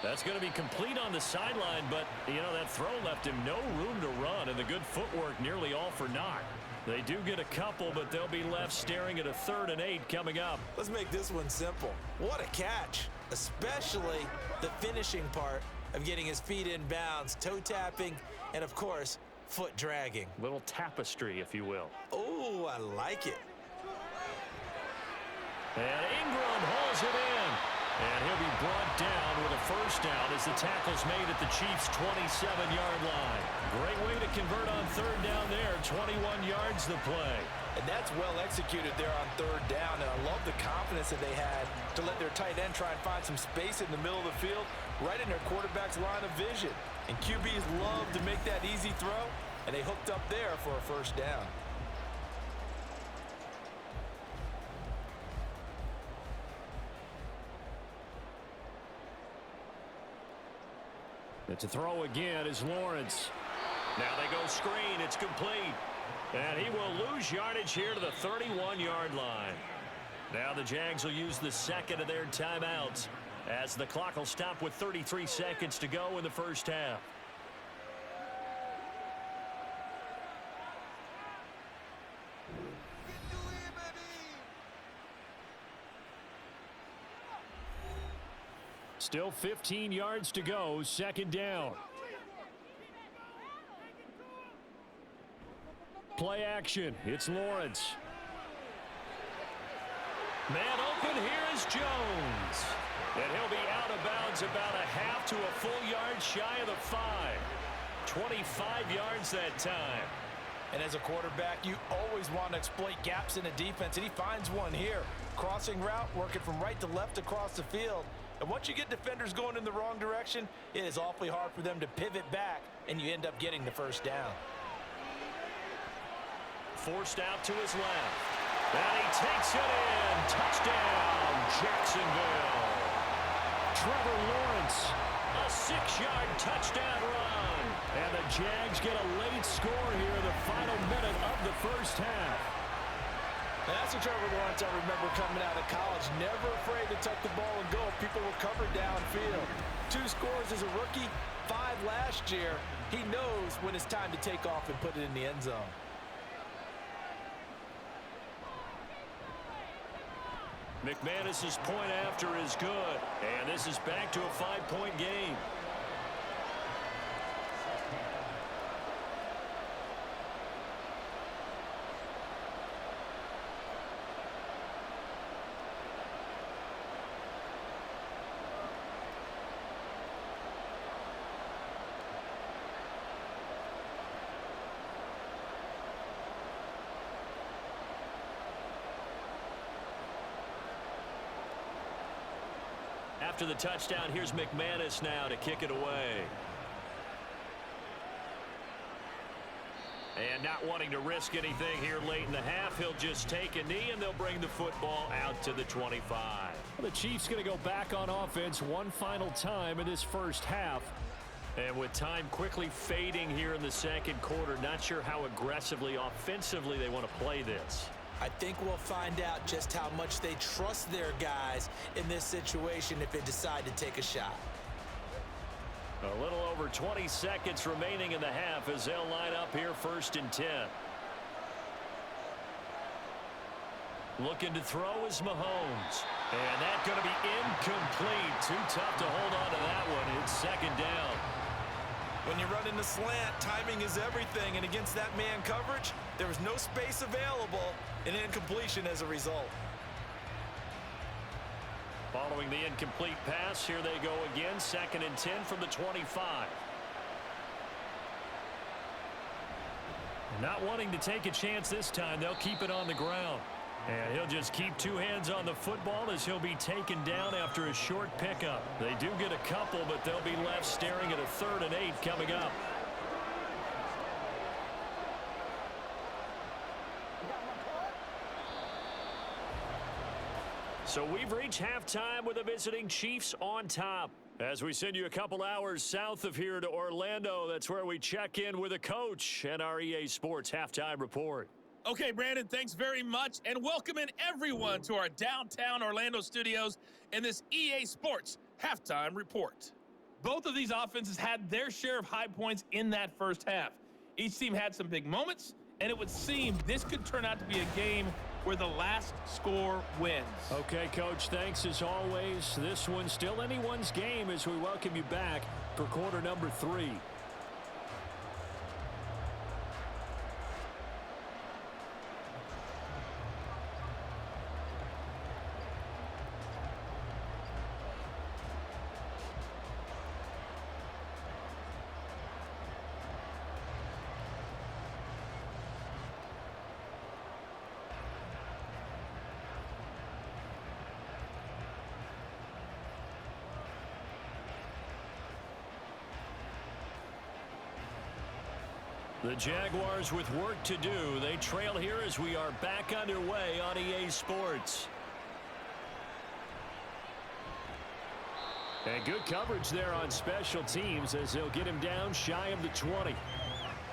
That's going to be complete on the sideline, but, you know, that throw left him no room to run, and the good footwork nearly all for naught. They do get a couple, but they'll be left staring at a 3rd and 8 coming up. Let's make this one simple. What a catch, especially the finishing part of getting his feet in bounds, toe tapping, and, of course, foot dragging. Little tapestry, if you will. Oh, I like it. And Ingram hauls it in. And he'll be brought down with a 1st down as the tackle's made at the Chiefs' 27-yard line. Great way to convert on 3rd down there. 21 yards the play. And that's well executed there on 3rd down. And I love the confidence that they had to let their tight end try and find some space in the middle of the field, right in their quarterback's line of vision. And QBs love to make that easy throw, and they hooked up there for a 1st down. To throw again is Lawrence. Now they go screen. It's complete. And he will lose yardage here to the 31-yard line. Now the Jags will use the 2nd of their timeouts as the clock will stop with 33 seconds to go in the 1st half. Still 15 yards to go, 2nd down. Play action, it's Lawrence. Man open, here is Jones. And he'll be out of bounds about a half to a full yard shy of the 5. 25 yards that time. And as a quarterback, you always want to exploit gaps in a defense, and he finds one here. Crossing route, working from right to left across the field. And once you get defenders going in the wrong direction, it is awfully hard for them to pivot back, and you end up getting the 1st down. Forced out to his left. And he takes it in. Touchdown, Jacksonville. Trevor Lawrence, a 6-yard touchdown run. And the Jags get a late score here in the final minute of the 1st half. And that's what Trevor Lawrence I remember coming out of college. Never afraid to tuck the ball and go. People were covered downfield. 2 scores as a rookie, 5 last year. He knows when it's time to take off and put it in the end zone. McManus's point after is good. And this is back to a 5-point game. After the touchdown, here's McManus now to kick it away. And not wanting to risk anything here late in the half, he'll just take a knee, and they'll bring the football out to the 25. Well, the Chiefs going to go back on offense one final time in this first half. And with time quickly fading here in the second quarter, not sure how aggressively, offensively they want to play this. I think we'll find out just how much they trust their guys in this situation if they decide to take a shot. A little over 20 seconds remaining in the half as they'll line up here 1st and 10. Looking to throw is Mahomes. And that's going to be incomplete. Too tough to hold on to that one. It's 2nd down. When you run in the slant, timing is everything, and against that man coverage, there was no space available, and incompletion as a result. Following the incomplete pass, here they go again, 2nd and 10 from the 25. Not wanting to take a chance this time, they'll keep it on the ground. And he'll just keep 2 hands on the football as he'll be taken down after a short pickup. They do get a couple, but they'll be left staring at a 3rd and 8 coming up. So we've reached halftime with the visiting Chiefs on top. As we send you a couple hours south of here to Orlando, that's where we check in with a coach and our EA Sports Halftime Report. Okay, Brandon, thanks very much, and welcome in everyone to our downtown Orlando studios in this EA Sports Halftime Report. Both of these offenses had their share of high points in that first half. Each team had some big moments, and it would seem this could turn out to be a game where the last score wins. Okay, Coach, thanks as always. This one's still anyone's game as we welcome you back for quarter number 3. The Jaguars with work to do. They trail here as we are back underway on EA Sports. And good coverage there on special teams as they'll get him down shy of the 20.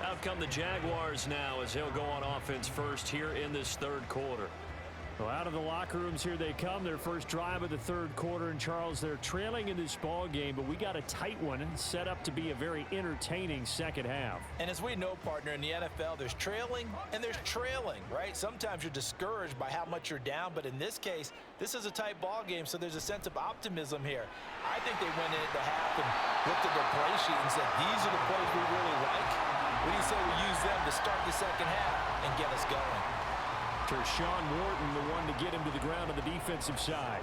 Out come the Jaguars now as they'll go on offense first here in this 3rd quarter. Well, out of the locker rooms here they come. Their first drive of the 3rd quarter. And, Charles, they're trailing in this ball game, but we got a tight one and set up to be a very entertaining second half. And as we know, partner, in the NFL, there's trailing and there's trailing, right? Sometimes you're discouraged by how much you're down, but in this case, this is a tight ball game, so there's a sense of optimism here. I think they went into the half and looked at their play sheet and said, these are the plays we really like. What do you say we use them to start the second half and get us going? Tershawn Wharton, the one to get him to the ground on the defensive side.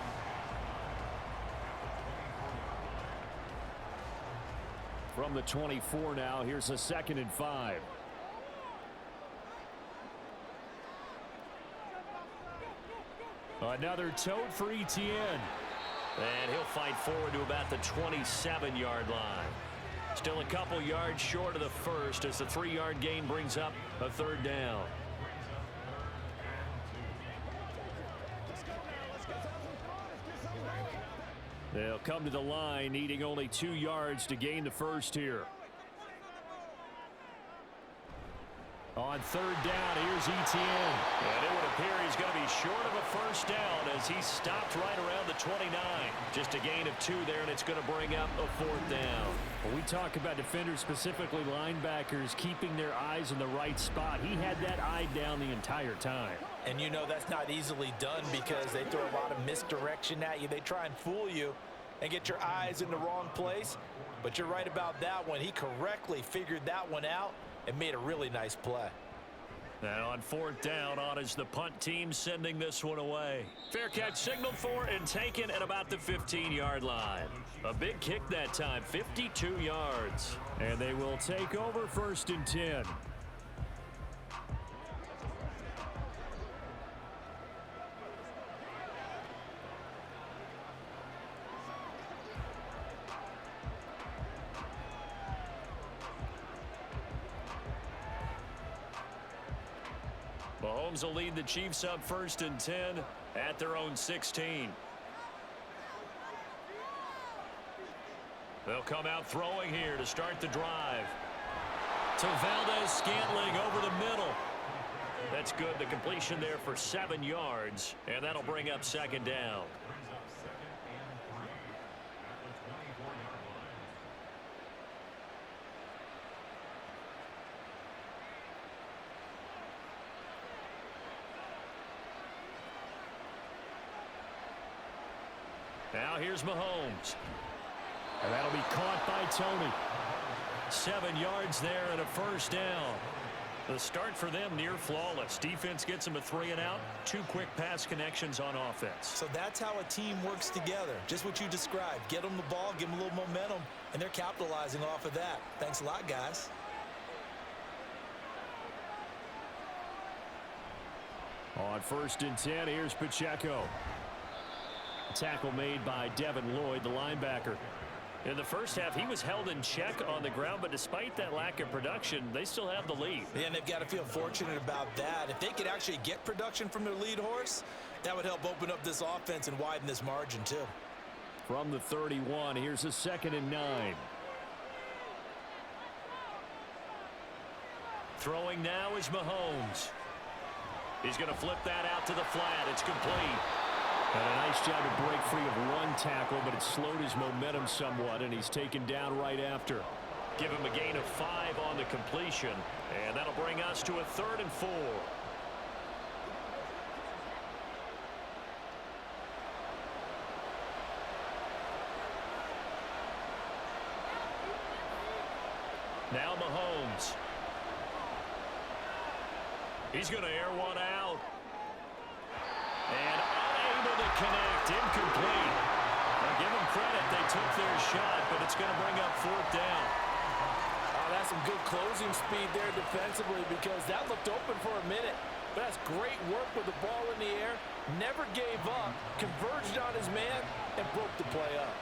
From the 24 now, here's a 2nd and 5. Another tote for Etienne. And he'll fight forward to about the 27-yard line. Still a couple yards short of the first as the 3-yard gain brings up a 3rd down. They'll come to the line, needing only 2 yards to gain the first here. On 3rd down, here's Etienne. And it would appear he's going to be short of a first down as he stopped right around the 29. Just a gain of 2 there, and it's going to bring up a 4th down. When we talk about defenders, specifically linebackers, keeping their eyes in the right spot, he had that eye down the entire time. And you know that's not easily done because they throw a lot of misdirection at you. They try and fool you and get your eyes in the wrong place. But you're right about that one. He correctly figured that one out and made a really nice play. And on 4th down, on is the punt team sending this one away. Fair catch signaled for and taken at about the 15-yard line. A big kick that time, 52 yards. And they will take over 1st and 10. Mahomes will lead the Chiefs up 1st and 10 at their own 16. They'll come out throwing here to start the drive. To Valdez-Scantling over the middle. That's good. The completion there for 7 yards, and that'll bring up 2nd down. Now here's Mahomes. And that'll be caught by Tony. 7 yards there and a 1st down. The start for them near flawless. Defense gets them a 3-and-out. 2 quick pass connections on offense. So that's how a team works together. Just what you described. Get them the ball, give them a little momentum, and they're capitalizing off of that. Thanks a lot, guys. On 1st and 10, here's Pacheco. Tackle made by Devin Lloyd, the linebacker. In the first half, he was held in check on the ground, but despite that lack of production, they still have the lead. Yeah, and they've got to feel fortunate about that. If they could actually get production from their lead horse, that would help open up this offense and widen this margin, too. From the 31, here's a 2nd and 9. Throwing now is Mahomes. He's going to flip that out to the flat. It's complete. And a nice job to break free of 1 tackle, but it slowed his momentum somewhat, and he's taken down right after. Give him a gain of 5 on the completion, and that'll bring us to a 3rd and 4. Now Mahomes. He's going to air one out. And unable to connect. Incomplete. Now give them credit. They took their shot, but it's going to bring up 4th down. Oh, that's some good closing speed there defensively because that looked open for a minute. But that's great work with the ball in the air. Never gave up. Converged on his man and broke the play up.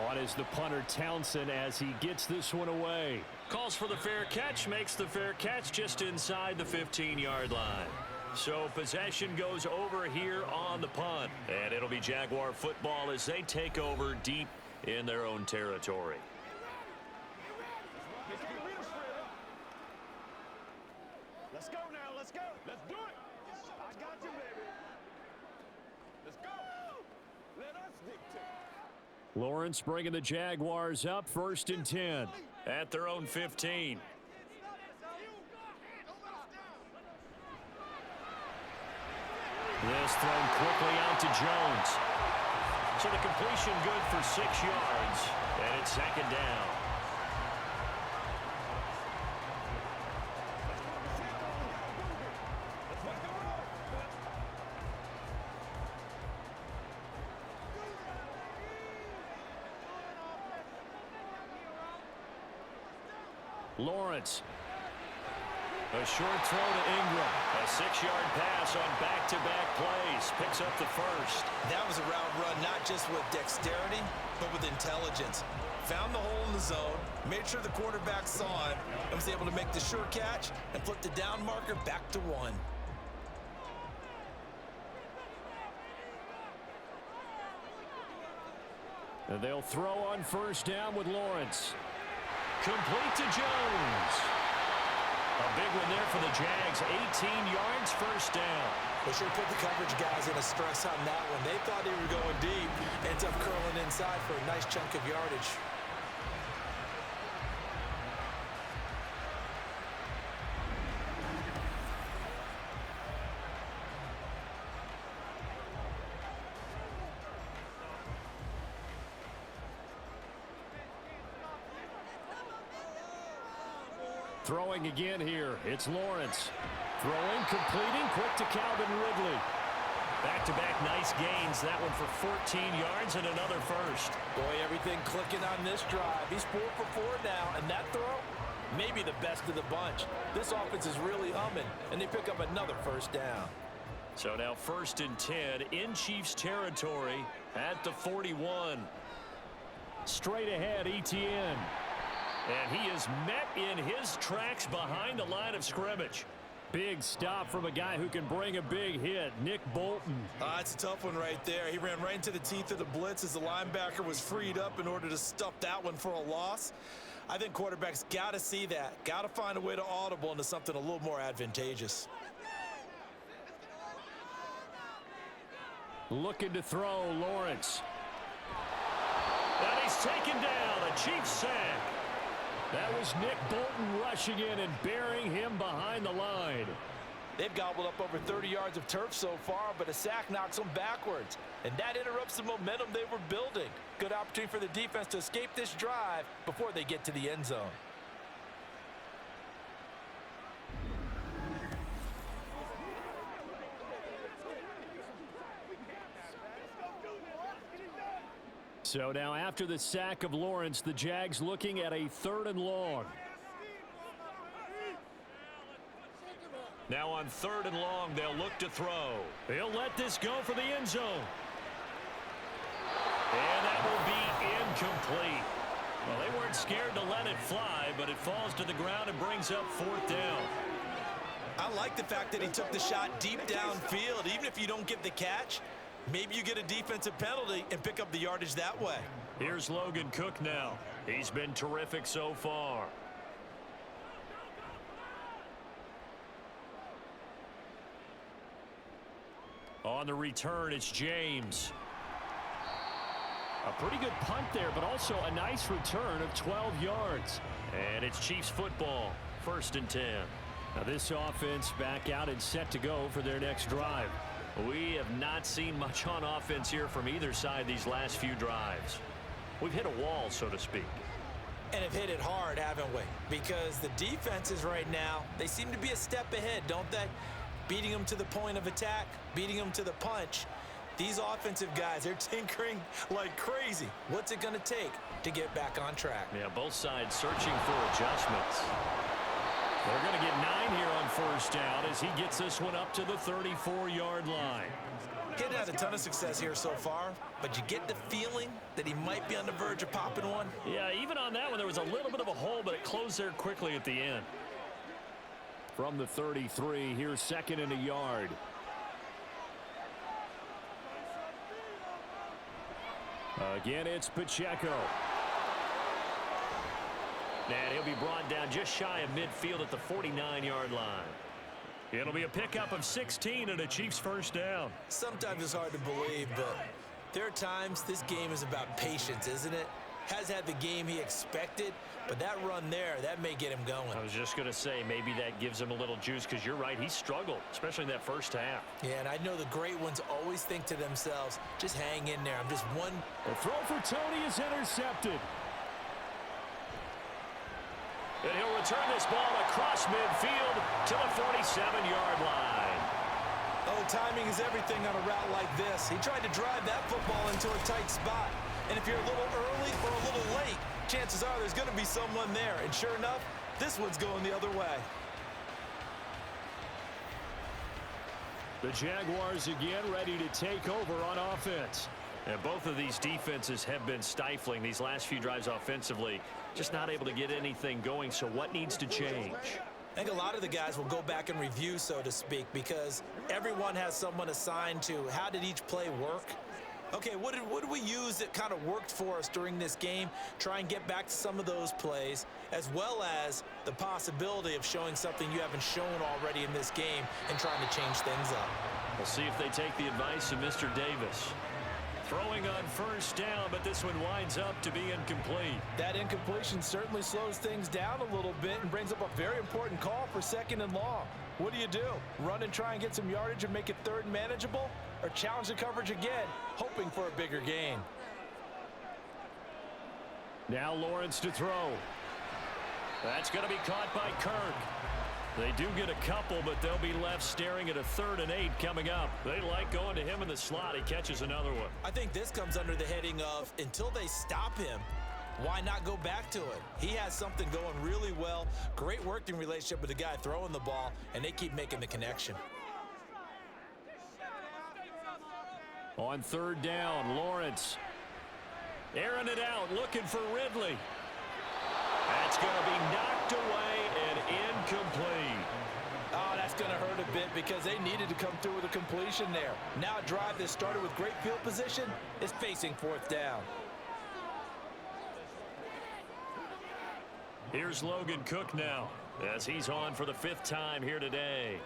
On is the punter Townsend as he gets this one away. Calls for the fair catch, makes the fair catch just inside the 15-yard line. So possession goes over here on the punt. And it'll be Jaguar football as they take over deep in their own territory. Let's go now, let's go. Let's do it. I got you, baby. Let's go. Let us dictate. Lawrence bringing the Jaguars up 1st and 10. At their own 15. This thrown quickly out to Jones. So the completion good for 6 yards. And it's 2nd down. Lawrence. A short throw to Ingram. A 6-yard pass on back-to-back plays. Picks up the 1st. That was a route run not just with dexterity, but with intelligence. Found the hole in the zone, made sure the quarterback saw it, and was able to make the sure catch and flip the down marker back to 1. And they'll throw on 1st down with Lawrence. Complete to Jones. A big one there for the Jags. 18 yards, 1st down. They sure put the coverage guys in a stress on that one. They thought they were going deep. Ends up curling inside for a nice chunk of yardage. Throwing again here. It's Lawrence. Throwing, completing, quick to Calvin Ridley. Back-to-back nice gains. That one for 14 yards and another 1st. Boy, everything clicking on this drive. He's 4 for 4 now, and that throw, maybe the best of the bunch. This offense is really humming, and they pick up another 1st down. So now 1st and 10 in Chiefs territory at the 41. Straight ahead, Etienne. And he is met in his tracks behind the line of scrimmage. Big stop from a guy who can bring a big hit, Nick Bolton. It's a tough one right there. He ran right into the teeth of the blitz as the linebacker was freed up in order to stuff that one for a loss. I think quarterbacks got to see that. Got to find a way to audible into something a little more advantageous. Looking to throw, Lawrence. And he's taken down, a Chiefs sack. That was Nick Bolton rushing in and burying him behind the line. They've gobbled up over 30 yards of turf so far, but a sack knocks them backwards. And that interrupts the momentum they were building. Good opportunity for the defense to escape this drive before they get to the end zone. So now after the sack of Lawrence, the Jags looking at a 3rd and long. Now on 3rd and long, they'll look to throw. He'll let this go for the end zone. And that will be incomplete. Well, they weren't scared to let it fly, but it falls to the ground and brings up 4th down. I like the fact that he took the shot deep downfield. Even if you don't get the catch, maybe you get a defensive penalty and pick up the yardage that way. Here's Logan Cook now. He's been terrific so far. On the return, it's James. A pretty good punt there, but also a nice return of 12 yards. And it's Chiefs football, 1st and 10. Now this offense back out and set to go for their next drive. We have not seen much on offense here from either side these last few drives. We've hit a wall, so to speak. And have hit it hard, haven't we? Because the defenses right now, they seem to be a step ahead, don't they? Beating them to the point of attack, beating them to the punch. These offensive guys, they're tinkering like crazy. What's it going to take to get back on track? Yeah, both sides searching for adjustments. They're going to get 9 here on 1st down as he gets this one up to the 34-yard line. Getting had a ton of success here so far, but you get the feeling that he might be on the verge of popping one. Yeah, even on that one, there was a little bit of a hole, but it closed there quickly at the end. From the 33, here's 2nd and a yard. Again, it's Pacheco. And he'll be brought down just shy of midfield at the 49-yard line. It'll be a pickup of 16 and a Chiefs 1st down. Sometimes it's hard to believe, but there are times this game is about patience, isn't it? Has had the game he expected, but that run there, that may get him going. I was just going to say, maybe that gives him a little juice, because you're right, he struggled, especially in that 1st half. Yeah, and I know the great ones always think to themselves, just hang in there. I'm just one. The throw for Tony is intercepted. And he'll return this ball across midfield to the 47-yard line. Oh, timing is everything on a route like this. He tried to drive that football into a tight spot. And if you're a little early or a little late, chances are there's going to be someone there. And sure enough, this one's going the other way. The Jaguars again ready to take over on offense. And both of these defenses have been stifling these last few drives offensively. Just not able to get anything going, so what needs to change? I think a lot of the guys will go back and review, so to speak, because everyone has someone assigned to how did each play work. Okay, what did we use that kind of worked for us during this game? Try and get back to some of those plays, as well as the possibility of showing something you haven't shown already in this game and trying to change things up. We'll see if they take the advice of Mr. Davis. Throwing on 1st down, but this one winds up to be incomplete. That incompletion certainly slows things down a little bit and brings up a very important call for 2nd and long. What do? Run and try and get some yardage and make it 3rd and manageable? Or challenge the coverage again, hoping for a bigger gain? Now Lawrence to throw. That's going to be caught by Kirk. They do get a couple, but they'll be left staring at a 3rd and 8 coming up. They like going to him in the slot. He catches another one. I think this comes under the heading of, until they stop him, why not go back to it? He has something going really well. Great working relationship with the guy throwing the ball, and they keep making the connection. On 3rd down, Lawrence. Airing it out, looking for Ridley. That's It's going to be knocked away and incomplete. Oh, that's going to hurt a bit because they needed to come through with a completion there. Now a drive that started with great field position is facing fourth down. Here's Logan Cook now as he's on for the 5th time here today.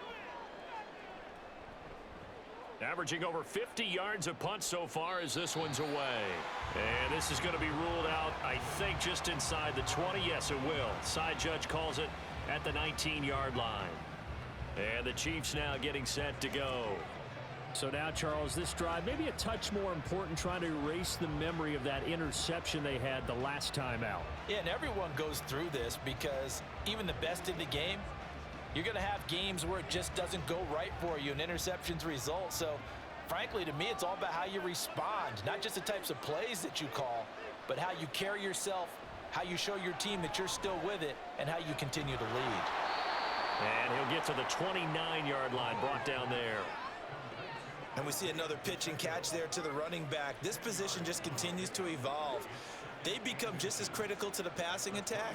Averaging over 50 yards a punt so far as this one's away. And this is going to be ruled out, I think, just inside the 20. Yes, it will. Side judge calls it at the 19-yard line. And the Chiefs now getting set to go. So now, Charles, this drive maybe a touch more important, trying to erase the memory of that interception they had the last time out. Yeah, and everyone goes through this because even the best in the game, you're going to have games where it just doesn't go right for you and interceptions result. So, frankly, to me, it's all about how you respond, not just the types of plays that you call, but how you carry yourself, how you show your team that you're still with it, and how you continue to lead. And he'll get to the 29-yard line, brought down there. And we see another pitch and catch there to the running back. This position just continues to evolve. They become just as critical to the passing attack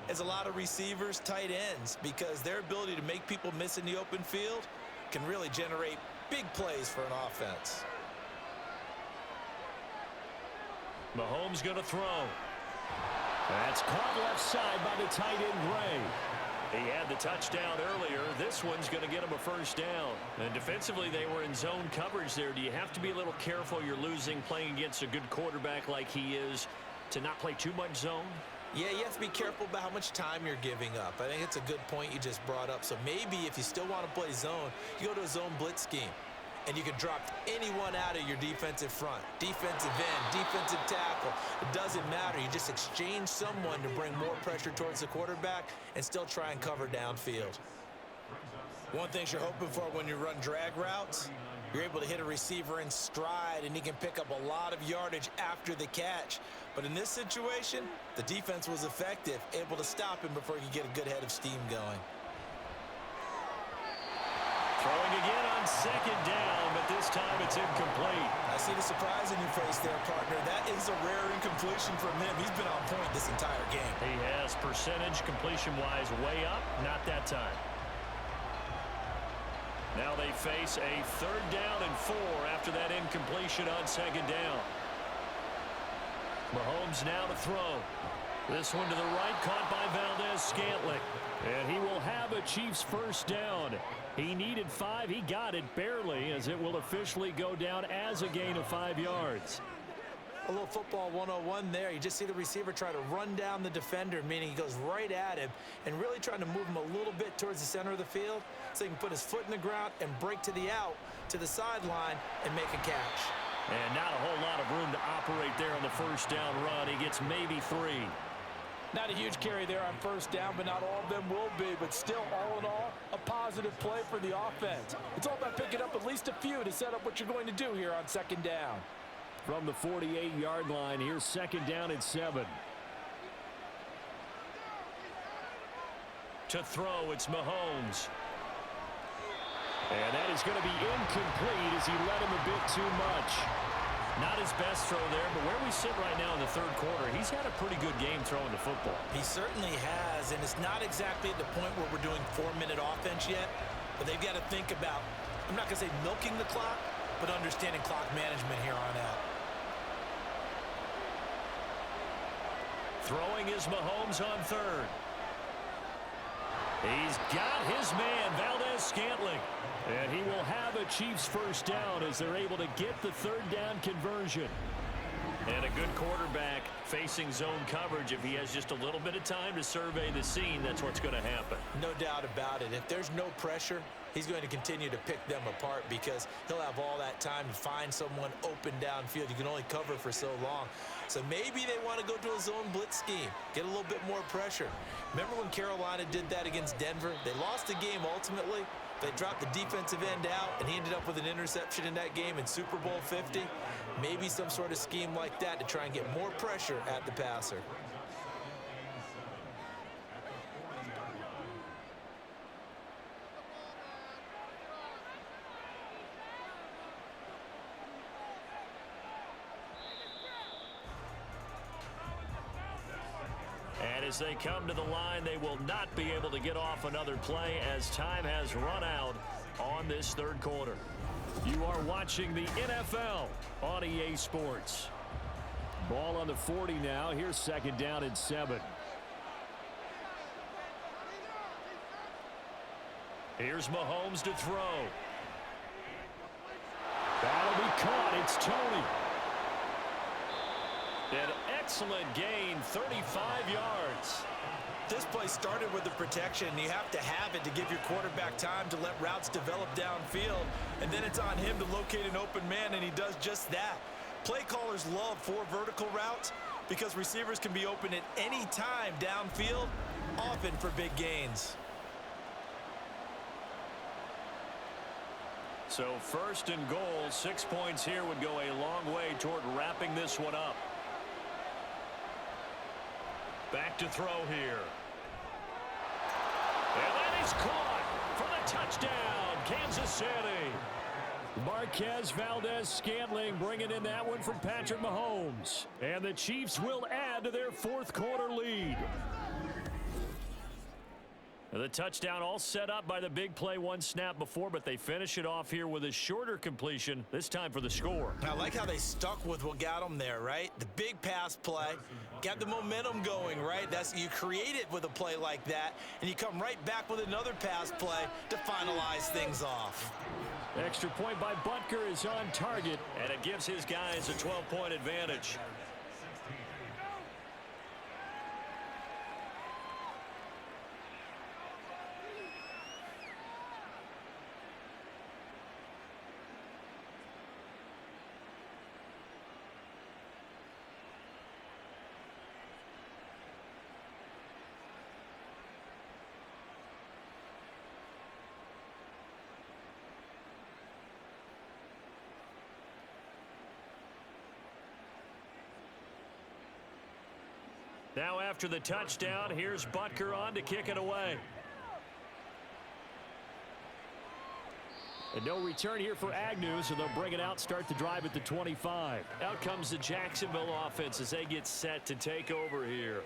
as a lot of receivers, tight ends, because their ability to make people miss in the open field can really generate big plays for an offense. Mahomes going to throw. That's caught left side by the tight end, Gray. He had the touchdown earlier. This one's going to get him a first down. And defensively, they were in zone coverage there. Do you have to be a little careful? You're losing playing against a good quarterback like he is to not play too much zone? Yeah, you have to be careful about how much time you're giving up. I think it's a good point you just brought up. So maybe if you still want to play zone, you go to a zone blitz scheme. And you can drop anyone out of your defensive front. Defensive end, defensive tackle. It doesn't matter. You just exchange someone to bring more pressure towards the quarterback and still try and cover downfield. One thing you're hoping for when you run drag routes, you're able to hit a receiver in stride and he can pick up a lot of yardage after the catch. But in this situation, the defense was effective, able to stop him before he could get a good head of steam going. Throwing again on second down, but this time it's incomplete. I see the surprise in your face there, partner. That is a rare incompletion from him. He's been on point this entire game. He has percentage completion-wise way up, not that time. Now they face a 3rd down and 4 after that incompletion on second down. Mahomes now to throw. This one to the right, caught by Valdez-Scantling. And he will have a Chiefs first down. He needed 5. He got it barely, as it will officially go down as a gain of 5 yards. A little football 101 there. You just see the receiver try to run down the defender, meaning he goes right at him and really trying to move him a little bit towards the center of the field so he can put his foot in the ground and break to the out, to the sideline, and make a catch. And not a whole lot of room to operate there on the first down run. He gets maybe 3. Not a huge carry there on first down, but not all of them will be. But still, all in all, a positive play for the offense. It's all about picking up at least a few to set up what you're going to do here on second down. From the 48-yard line, here's second down and 7. To throw, it's Mahomes. And that is going to be incomplete as he led him a bit too much. Not his best throw there, but where we sit right now in the 3rd quarter, he's had a pretty good game throwing the football. He certainly has, and it's not exactly at the point where we're doing 4-minute offense yet, but they've got to think about, I'm not going to say milking the clock, but understanding clock management here on out. Throwing is Mahomes on 3rd. He's got his man, Valdez-Scantling. And he will have a Chiefs first down as they're able to get the 3rd down conversion. And a good quarterback facing zone coverage. If he has just a little bit of time to survey the scene, that's what's going to happen. No doubt about it. If there's no pressure, he's going to continue to pick them apart because he'll have all that time to find someone open downfield. You can only cover for so long. So maybe they want to go to a zone blitz scheme, get a little bit more pressure. Remember when Carolina did that against Denver? They lost the game ultimately. They dropped the defensive end out, and he ended up with an interception in that game in Super Bowl 50. Maybe some sort of scheme like that to try and get more pressure at the passer. And As they come to the line, they will not be able to get off another play as time has run out on this third quarter. You are watching the NFL on EA Sports. Ball on the 40 now. Here's second down and 7. Here's Mahomes to throw. That'll be caught. It's Tony. An excellent gain, 35 yards. This play started with the protection. You have to have it to give your quarterback time to let routes develop downfield. And then it's on him to locate an open man, and he does just that. Play callers love 4 vertical routes because receivers can be open at any time downfield, often for big gains. So first and goal, 6 points here would go a long way toward wrapping this one up. Back to throw here. And that is caught for the touchdown, Kansas City. Marquez Valdez-Scantling bringing in that one from Patrick Mahomes. And the Chiefs will add to their fourth quarter lead. The touchdown all set up by the big play one snap before, but they finish it off here with a shorter completion, this time for the score. I like how they stuck with what got them there, right? The big pass play, got the momentum going, right? You create it with a play like that, and you come right back with another pass play to finalize things off. Extra point by Butker is on target. And it gives his guys a 12-point advantage. Now after the touchdown, here's Butker on to kick it away. And no return here for Agnew, so they'll bring it out, start the drive at the 25. Out comes the Jacksonville offense as they get set to take over here.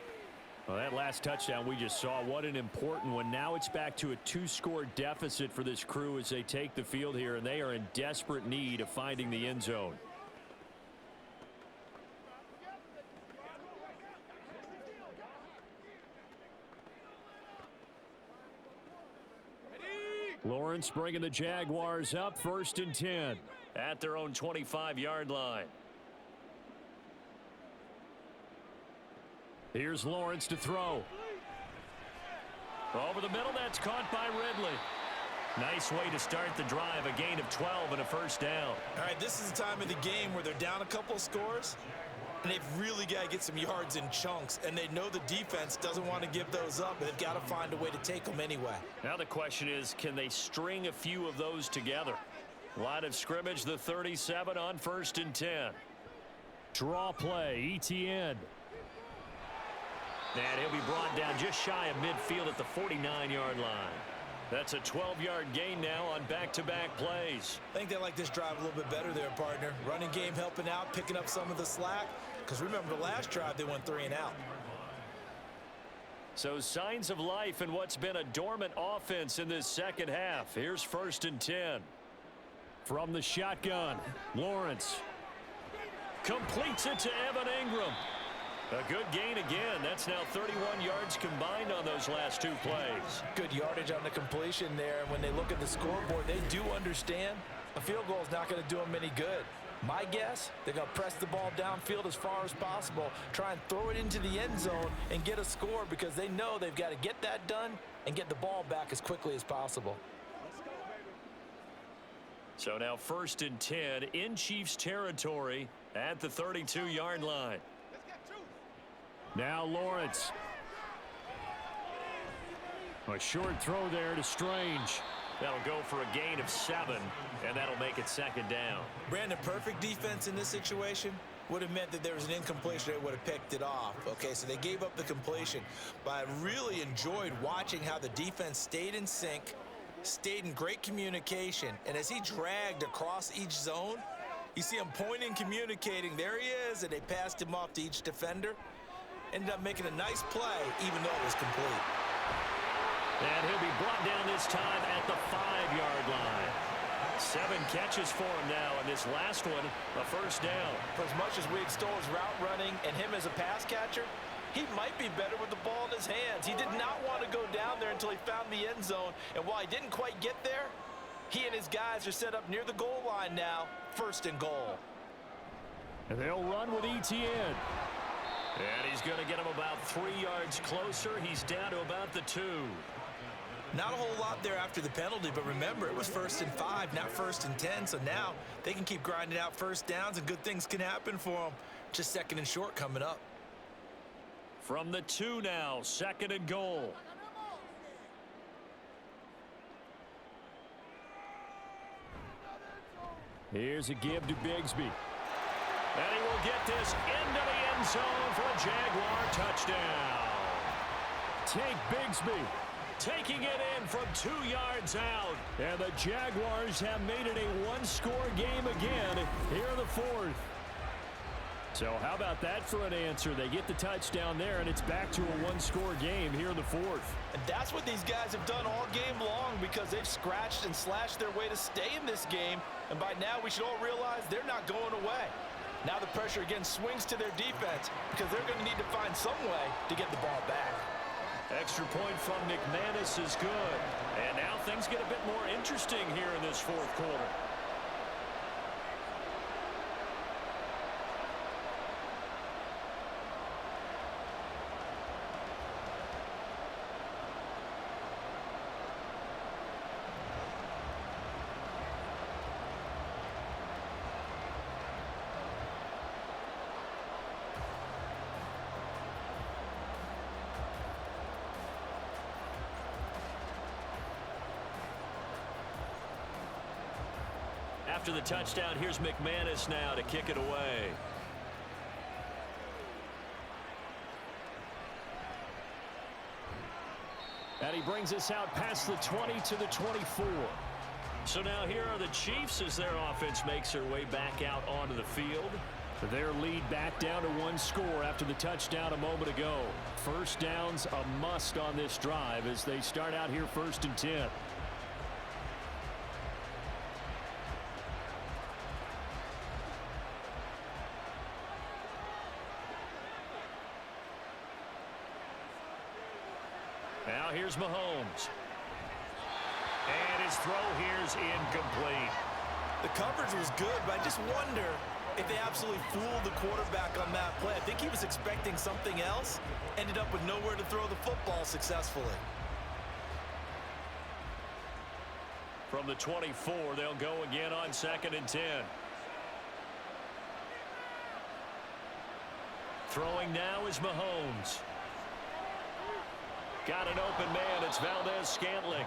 Well, that last touchdown we just saw, what an important one. Now it's back to a 2-score deficit for this crew as they take the field here, and they are in desperate need of finding the end zone. Lawrence bringing the Jaguars up, 1st and 10. At their own 25-yard line. Here's Lawrence to throw. Over the middle, that's caught by Ridley. Nice way to start the drive, a gain of 12 and a first down. All right, this is the time of the game where they're down a couple scores, and they've really got to get some yards in chunks, and they know the defense doesn't want to give those up, but they've got to find a way to take them anyway. Now the question is, can they string a few of those together? Line of scrimmage, the 37 on 1st and 10. Draw play, Etienne. And he'll be brought down just shy of midfield at the 49-yard line. That's a 12-yard gain now on back-to-back plays. I think they like this drive a little bit better there, partner. Running game helping out, picking up some of the slack. Because remember, the last drive, they went 3 and out. So signs of life in what's been a dormant offense in this second half. Here's 1st and 10. From the shotgun, Lawrence. Completes it to Evan Ingram. A good gain again. That's now 31 yards combined on those last 2 plays. Good yardage on the completion there. And when they look at the scoreboard, they do understand a field goal is not going to do them any good. My guess, they're going to press the ball downfield as far as possible, try and throw it into the end zone and get a score because they know they've got to get that done and get the ball back as quickly as possible. So now 1st and 10 in Chiefs territory at the 32-yard line. Now Lawrence. A short throw there to Strange. That'll go for a gain of 7, and that'll make it 2nd down. Brandon, perfect defense in this situation would have meant that there was an incompletion. They would have picked it off. Okay, so they gave up the completion. But I really enjoyed watching how the defense stayed in sync, stayed in great communication. And as he dragged across each zone, you see him pointing, communicating. There he is, and they passed him off to each defender. ended up making a nice play, even though it was complete. And he'll be brought down this time at the 5-yard line. 7 catches for him now, and this last one, a first down. For as much as we extol his route running and him as a pass catcher, he might be better with the ball in his hands. He did not want to go down there until he found the end zone, and while he didn't quite get there, he and his guys are set up near the goal line now, 1st and goal. And they'll run with Etienne. And he's going to get him about 3 yards closer. He's down to about the 2. Not a whole lot there after the penalty, but remember, it was 1st and 5, not 1st and 10, so now they can keep grinding out first downs and good things can happen for them. Just 2nd and short coming up. From the 2 now, 2nd and goal. Here's a give to Bigsby. And he will get this into the end zone for a Jaguar touchdown. Take Bigsby. Taking it in from 2 yards out. And the Jaguars have made it a one-score game again here in the 4th. So how about that for an answer? They get the touchdown there, and it's back to a one-score game here in the 4th. And that's what these guys have done all game long because they've scratched and slashed their way to stay in this game. And by now, we should all realize they're not going away. Now the pressure again swings to their defense because they're going to need to find some way to get the ball back. Extra point from McManus is good. And now things get a bit more interesting here in this 4th quarter. After the touchdown, here's McManus now to kick it away. And he brings us out past the 20 to the 24. So now here are the Chiefs as their offense makes their way back out onto the field. Their lead back down to 1 score after the touchdown a moment ago. First down's a must on this drive as they start out here 1st and 10. Now here's Mahomes. And his throw here's incomplete. The coverage was good, but I just wonder if they absolutely fooled the quarterback on that play. I think he was expecting something else. Ended up with nowhere to throw the football successfully. From the 24, they'll go again on 2nd and 10. Throwing now is Mahomes. Got an open man. It's Valdez-Scantling.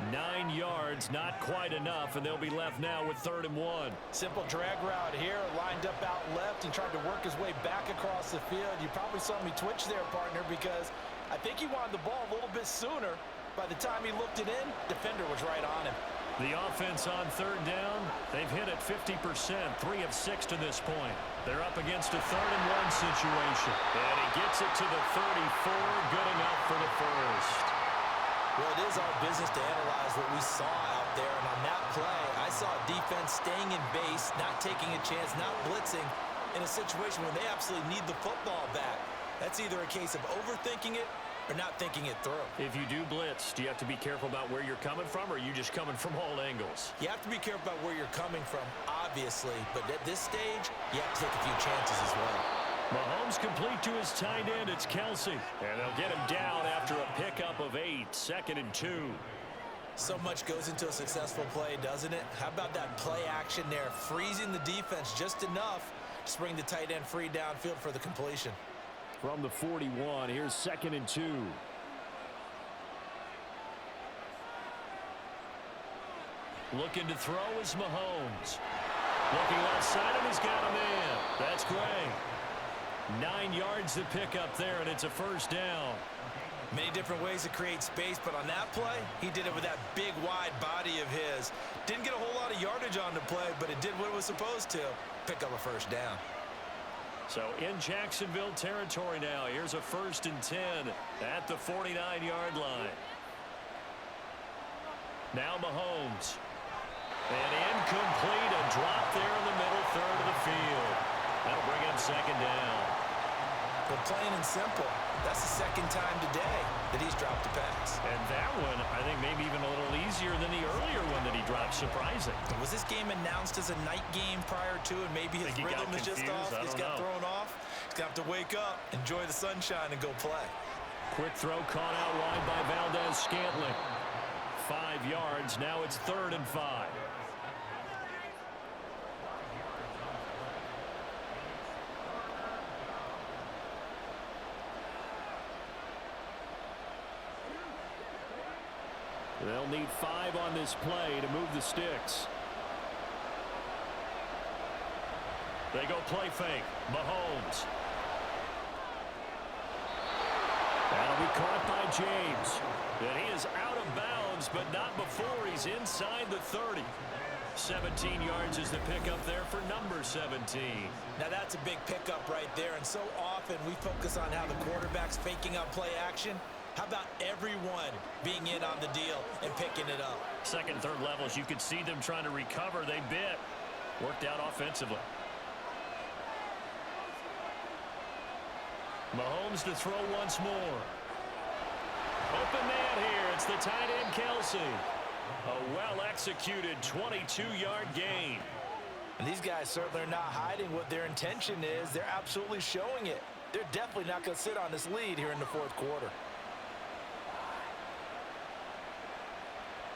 9 yards, not quite enough, and they'll be left now with 3rd and 1. Simple drag route here, lined up out left and tried to work his way back across the field. You probably saw me twitch there, partner, because I think he wanted the ball a little bit sooner. By the time he looked it in, defender was right on him. The offense on 3rd down, they've hit it 50%, 3 of 6 to this point. They're up against a 3rd and 1 situation. And he gets it to the 34, good enough for the first. Well, it is our business to analyze what we saw out there. And on that play, I saw defense staying in base, not taking a chance, not blitzing in a situation where they absolutely need the football back. That's either a case of overthinking it or not thinking it through. If you do blitz, do you have to be careful about where you're coming from, or are you just coming from all angles? You have to be careful about where you're coming from, obviously. But at this stage, you have to take a few chances as well. Mahomes complete to his tight end. It's Kelsey. And they'll get him down after a pickup of 8, 2nd and 2. So much goes into a successful play, doesn't it? How about that play action there? Freezing the defense just enough to bring the tight end free downfield for the completion. From the 41, here's 2nd and 2. Looking to throw is Mahomes. Looking outside, and he's got a man. That's Gray. 9 yards to pick up there, and it's a first down. Many different ways to create space, but on that play, he did it with that big, wide body of his. Didn't get a whole lot of yardage on the play, but it did what it was supposed to. Pick up a first down. So in Jacksonville territory now. Here's a 1st and 10 at the 49-yard line. Now Mahomes. And incomplete. A drop there in the middle third of the field. That'll bring him 2nd down. But plain and simple, that's the 2nd time today that he's dropped a pass. And that one, I think maybe even a little easier than the earlier one that he dropped. Surprising. Was this game announced as a night game prior to, and maybe his rhythm is just off? He's got thrown off. He's got to wake up, enjoy the sunshine, and go play. Quick throw caught out wide by Valdez-Scantling. 5 yards. Now it's 3rd and 5. They'll need 5 on this play to move the sticks. They go play fake. Mahomes. That'll be caught by James. And he is out of bounds, but not before he's inside the 30. 17 yards is the pickup there for number 17. Now that's a big pickup right there, and so often we focus on how the quarterback's faking up play action. How about everyone being in on the deal and picking it up? 2nd, 3rd levels, you could see them trying to recover. They bit. Worked out offensively. Mahomes to throw once more. Open man here. It's the tight end, Kelsey. A well-executed 22-yard gain. And these guys certainly are not hiding what their intention is. They're absolutely showing it. They're definitely not going to sit on this lead here in the 4th quarter.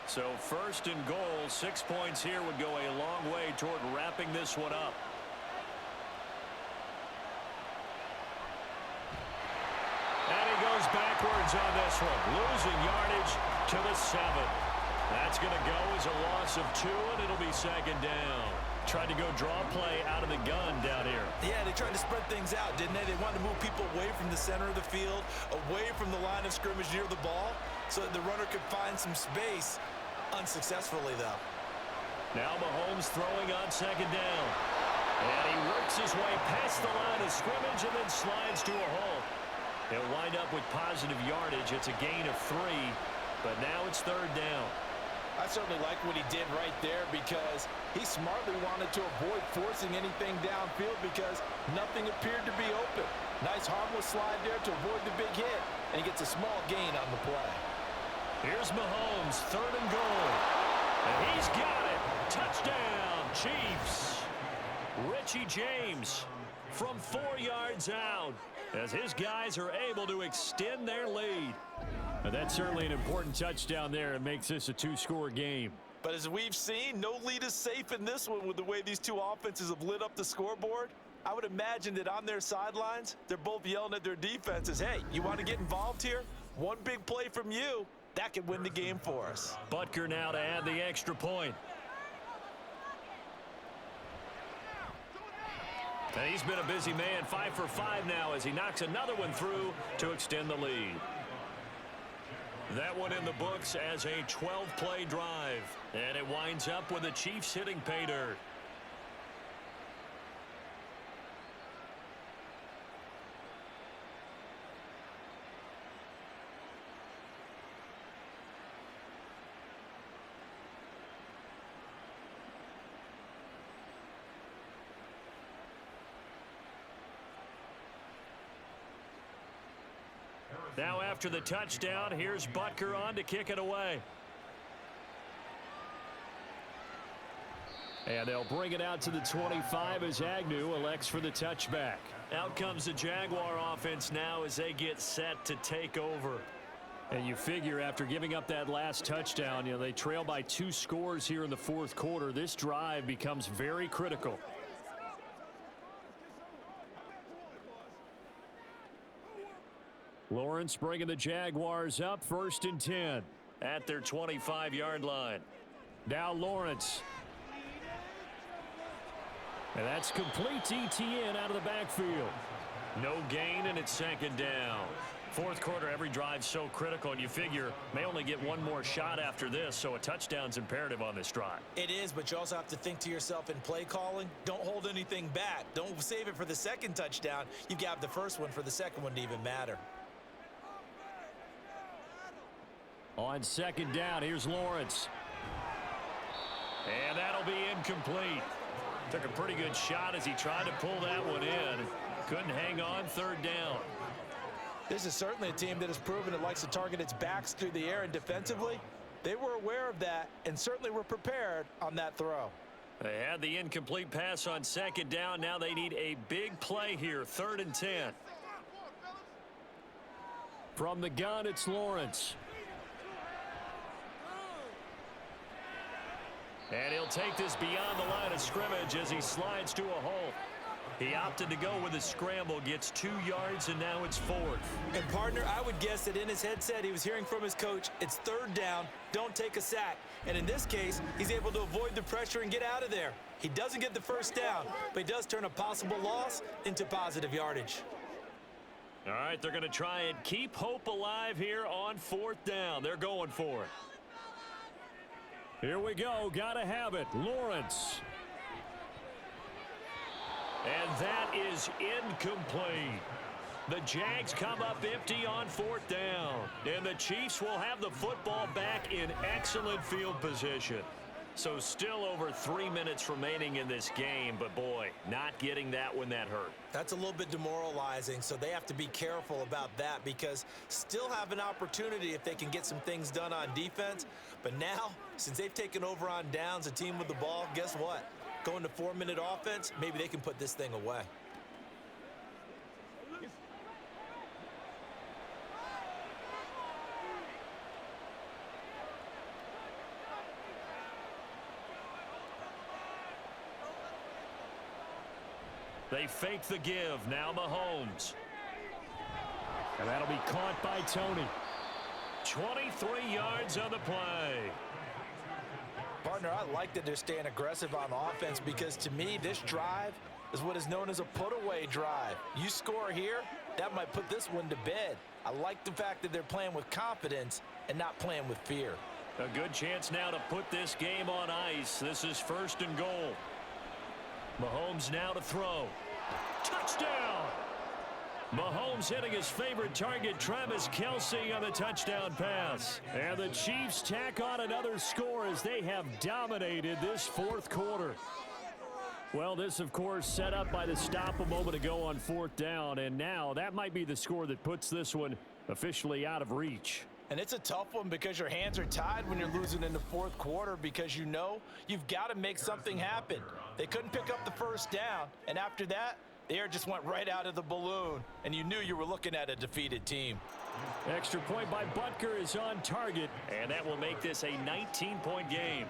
So 1st and goal, 6 points here would go a long way toward wrapping this one up. And he goes backwards on this one, losing yardage to the 7. That's going to go as a loss of 2, and it'll be 2nd down. Tried to go draw play out of the gun down here. Yeah, they tried to spread things out, didn't they? They wanted to move people away from the center of the field, away from the line of scrimmage near the ball, so that the runner could find some space. Unsuccessfully, though. Now Mahomes throwing on 2nd down. And he works his way past the line of scrimmage and then slides to a hole. He'll wind up with positive yardage. It's a gain of 3, but now it's 3rd down. I certainly like what he did right there because he smartly wanted to avoid forcing anything downfield because nothing appeared to be open. Nice harmless slide there to avoid the big hit, and he gets a small gain on the play. Here's Mahomes, 3rd and goal. And he's got it. Touchdown, Chiefs. Richie James from 4 yards out as his guys are able to extend their lead. But that's certainly an important touchdown there. It makes this a 2-score game. But as we've seen, no lead is safe in this one with the way these two offenses have lit up the scoreboard. I would imagine that on their sidelines, they're both yelling at their defenses, hey, you want to get involved here? One big play from you, that could win the game for us. Butker now to add the extra point. And he's been a busy man, 5 for 5 now as he knocks another one through to extend the lead. That one in the books as a 12-play drive. And it winds up with the Chiefs hitting pay dirt. Now after the touchdown, here's Butker on to kick it away. And they'll bring it out to the 25 as Agnew elects for the touchback. Out comes the Jaguar offense now as they get set to take over. And you figure after giving up that last touchdown, they trail by 2 scores here in the 4th quarter. This drive becomes very critical. Lawrence bringing the Jaguars up, 1st and 10 at their 25-yard line. Now Lawrence. And that's complete to ETN out of the backfield. No gain, and it's 2nd down. Fourth quarter, every drive so critical, and you figure may only get one more shot after this, so a touchdown's imperative on this drive. It is, but you also have to think to yourself in play calling, don't hold anything back. Don't save it for the second touchdown. You've got the first one for the second one to even matter. On second down, here's Lawrence. And that'll be incomplete. Took a pretty good shot as he tried to pull that one in. Couldn't hang on third down. This is certainly a team that has proven it likes to target its backs through the air, and defensively, they were aware of that and certainly were prepared on that throw. They had the incomplete pass on second down. Now they need a big play here, 3rd and 10. From the gun, it's Lawrence. And he'll take this beyond the line of scrimmage as he slides to a hole. He opted to go with a scramble, gets 2 yards, and now it's 4th. And, partner, I would guess that in his headset he was hearing from his coach, it's 3rd down, don't take a sack. And in this case, he's able to avoid the pressure and get out of there. He doesn't get the first down, but he does turn a possible loss into positive yardage. All right, they're going to try and keep hope alive here on 4th down. They're going for it. Here we go. Got to have it. Lawrence. And that is incomplete. The Jags come up empty on 4th down. And the Chiefs will have the football back in excellent field position. So still over 3 minutes remaining in this game. But, boy, not getting that when that hurt. That's a little bit demoralizing, so they have to be careful about that because still have an opportunity if they can get some things done on defense. But now, since they've taken over on downs, a team with the ball, guess what? Going to 4-minute offense, maybe they can put this thing away. They fake the give. Now Mahomes. And that'll be caught by Tony. 23 yards on the play. Partner, I like that they're staying aggressive on offense because to me, this drive is what is known as a put-away drive. You score here, that might put this one to bed. I like the fact that they're playing with confidence and not playing with fear. A good chance now to put this game on ice. This is 1st and goal. Mahomes now to throw. Touchdown! Mahomes hitting his favorite target, Travis Kelce, on the touchdown pass. And the Chiefs tack on another score as they have dominated this 4th quarter. Well, this, of course, set up by the stop a moment ago on 4th down. And now that might be the score that puts this one officially out of reach. And it's a tough one because your hands are tied when you're losing in the 4th quarter because you know you've got to make something happen. They couldn't pick up the first down, and after that, the air just went right out of the balloon, and you knew you were looking at a defeated team. Extra point by Butker is on target, and that will make this a 19-point game.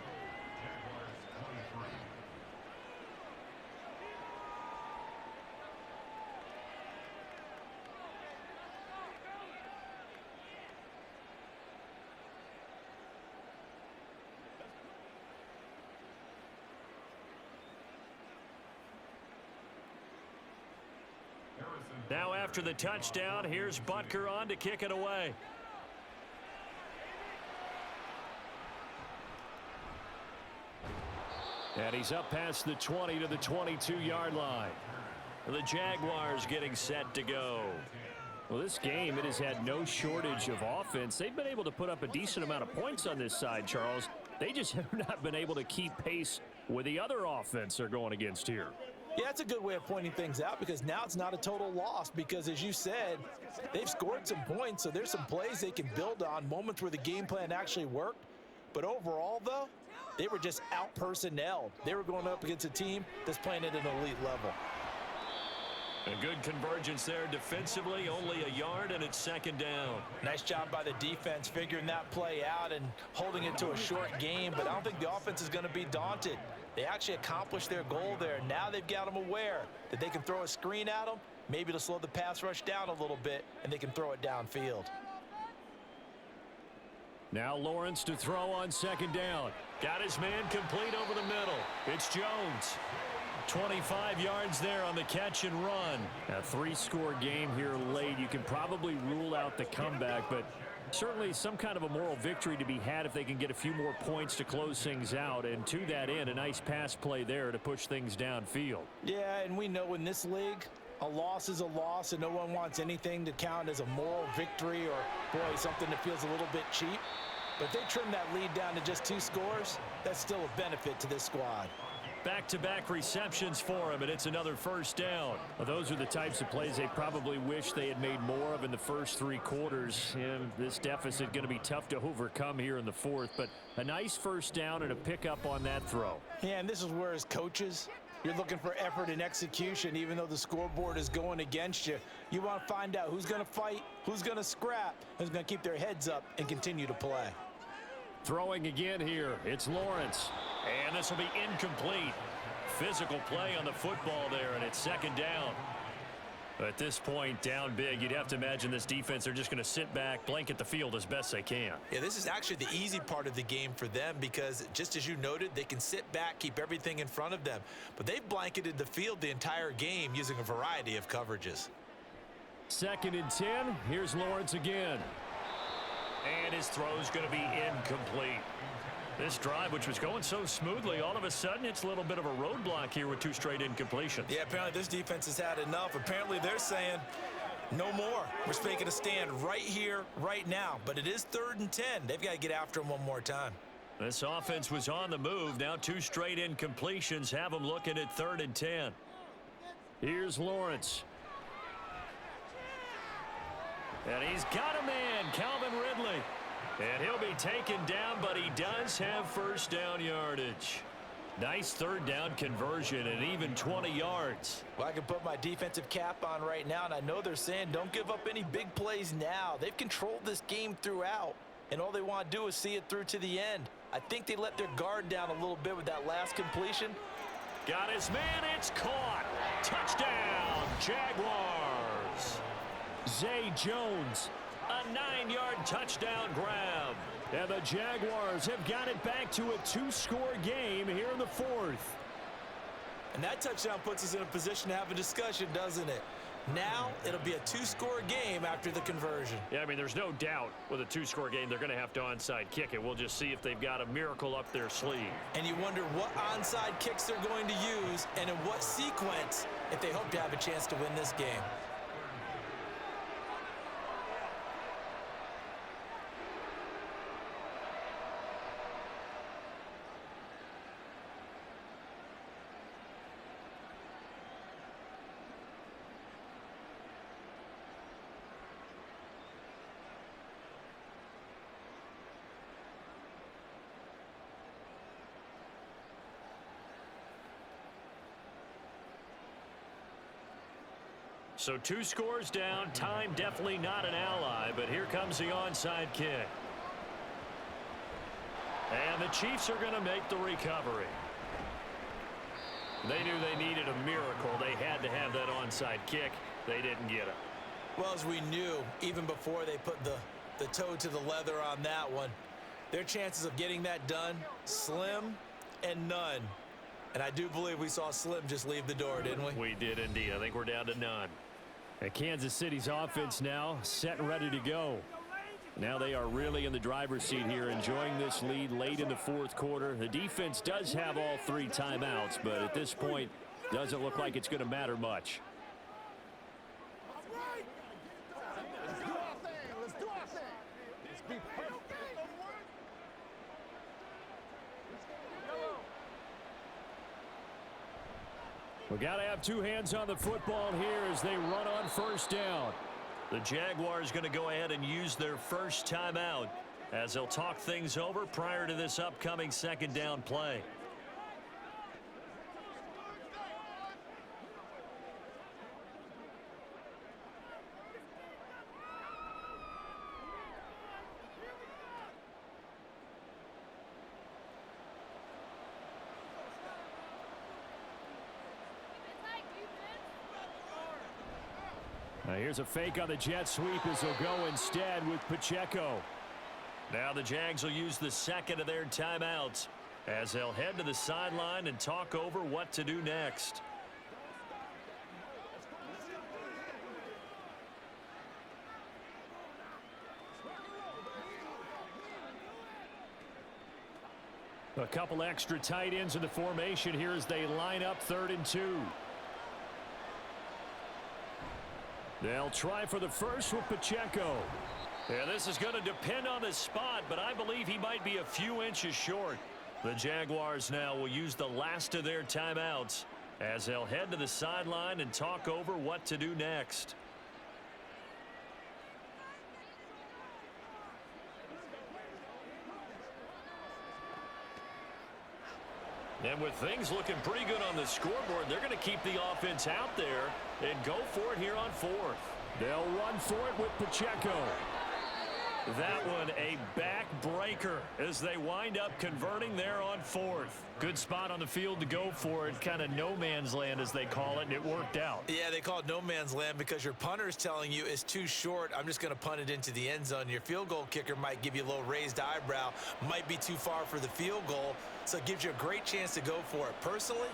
Now after the touchdown, here's Butker on to kick it away. And he's up past the 20 to the 22-yard line. The Jaguars getting set to go. Well, this game, it has had no shortage of offense. They've been able to put up a decent amount of points on this side, Charles. They just have not been able to keep pace with the other offense they're going against here. Yeah, that's a good way of pointing things out because now it's not a total loss because, as you said, they've scored some points, so there's some plays they can build on, moments where the game plan actually worked. But overall, though, they were just out-personnelled. They were going up against a team that's playing at an elite level. A good convergence there defensively, only a yard, and it's 2nd down. Nice job by the defense figuring that play out and holding it to a short game, but I don't think the offense is going to be daunted. They actually accomplished their goal there. Now they've got them aware that they can throw a screen at them, maybe to slow the pass rush down a little bit, and they can throw it downfield. Now Lawrence to throw on 2nd down. Got his man complete over the middle. It's Jones. 25 yards there on the catch and run. A 3-score game here late. You can probably rule out the comeback, but certainly some kind of a moral victory to be had if they can get a few more points to close things out. And to that end, a nice pass play there to push things downfield. Yeah, and we know in this league, a loss is a loss, and no one wants anything to count as a moral victory or, boy, something that feels a little bit cheap. But if they trim that lead down to just 2 scores, that's still a benefit to this squad. Back-to-back receptions for him, and it's another first down. Well, those are the types of plays they probably wish they had made more of in the first 3 quarters. And this deficit going to be tough to overcome here in the 4th, but a nice first down and a pickup on that throw. Yeah, and this is where as coaches, you're looking for effort and execution. Even though the scoreboard is going against you, you want to find out who's going to fight, who's going to scrap, who's going to keep their heads up and continue to play. Throwing again here, it's Lawrence. And this will be incomplete. Physical play on the football there, and it's second down. At this point, down big, you'd have to imagine this defense are just going to sit back, blanket the field as best they can. Yeah, this is actually the easy part of the game for them because, just as you noted, they can sit back, keep everything in front of them. But they've blanketed the field the entire game using a variety of coverages. 2nd and 10. Here's Lawrence again. And his throw's going to be incomplete. This drive, which was going so smoothly, all of a sudden it's a little bit of a roadblock here with 2 straight incompletions. Yeah, apparently this defense has had enough. Apparently they're saying, no more. We're making a stand right here, right now. But it is 3rd and 10. They've got to get after him one more time. This offense was on the move. Now 2 straight incompletions have them looking at 3rd and 10. Here's Lawrence. And he's got a man, Calvin Ridley. And he'll be taken down, but he does have first down yardage. Nice 3rd down conversion and even 20 yards. Well, I can put my defensive cap on right now, and I know they're saying don't give up any big plays now. They've controlled this game throughout, and all they want to do is see it through to the end. I think they let their guard down a little bit with that last completion. Got his man, it's caught. Touchdown, Jaguars. Zay Jones. A 9-yard touchdown grab. And the Jaguars have got it back to a 2-score game here in the 4th. And that touchdown puts us in a position to have a discussion, doesn't it? Now it'll be a 2-score game after the conversion. Yeah, I mean, there's no doubt with a 2-score game they're going to have to onside kick it. We'll just see if they've got a miracle up their sleeve. And you wonder what onside kicks they're going to use and in what sequence if they hope to have a chance to win this game. So 2 scores down, time definitely not an ally, but here comes the onside kick. And the Chiefs are going to make the recovery. They knew they needed a miracle. They had to have that onside kick. They didn't get it. Well, as we knew, even before they put the toe to the leather on that one, their chances of getting that done, slim and none. And I do believe we saw Slim just leave the door, didn't we? We did indeed. I think we're down to none. And Kansas City's offense now set and ready to go. Now they are really in the driver's seat here, enjoying this lead late in the 4th quarter. The defense does have all 3 timeouts, but at this point, doesn't look like it's going to matter much. We got to have 2 hands on the football here as they run on first down. The Jaguars going to go ahead and use their first timeout as they'll talk things over prior to this upcoming 2nd down play. Now here's a fake on the jet sweep as they'll go instead with Pacheco. Now the Jags will use the 2nd of their timeouts as they'll head to the sideline and talk over what to do next. A couple extra tight ends in the formation here as they line up 3rd and 2. They'll try for the first with Pacheco. Yeah, this is going to depend on the spot, but I believe he might be a few inches short. The Jaguars now will use the last of their timeouts as they'll head to the sideline and talk over what to do next. And with things looking pretty good on the scoreboard, they're going to keep the offense out there and go for it here on 4th. They'll run for it with Pacheco. That one a backbreaker as they wind up converting there on 4th. Good spot on the field to go for it. Kind of no man's land, as they call it, and it worked out. Yeah, they call it no man's land because your punter is telling you it's too short. I'm just going to punt it into the end zone. Your field goal kicker might give you a little raised eyebrow, might be too far for the field goal, so it gives you a great chance to go for it. Personally,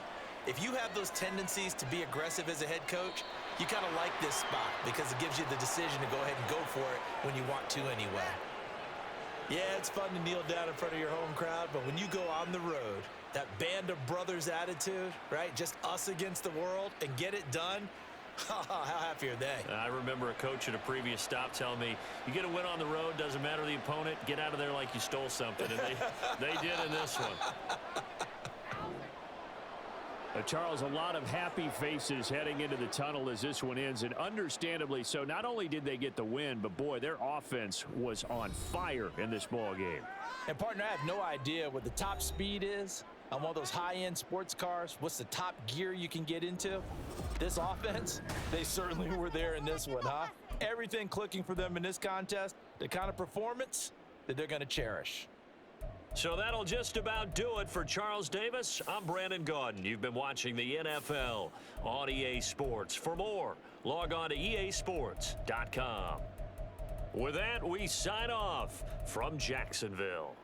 if you have those tendencies to be aggressive as a head coach, you kind of like this spot because it gives you the decision to go ahead and go for it when you want to anyway. Yeah, it's fun to kneel down in front of your home crowd, but when you go on the road, that band of brothers attitude, right? Just us against the world and get it done. How happy are they? I remember a coach at a previous stop telling me, you get a win on the road, doesn't matter the opponent, get out of there like you stole something. And they did in this one. Charles, a lot of happy faces heading into the tunnel as this one ends, and understandably so. Not only did they get the win, but boy, their offense was on fire in this ball game. And partner, I have no idea what the top speed is on one of those high-end sports cars. What's the top gear you can get into? This offense, they certainly were there in this one, huh? Everything clicking for them in this contest, the kind of performance that they're going to cherish. So that'll just about do it for Charles Davis. I'm Brandon Gaudin. You've been watching the NFL on EA Sports. For more, log on to easports.com. With that, we sign off from Jacksonville.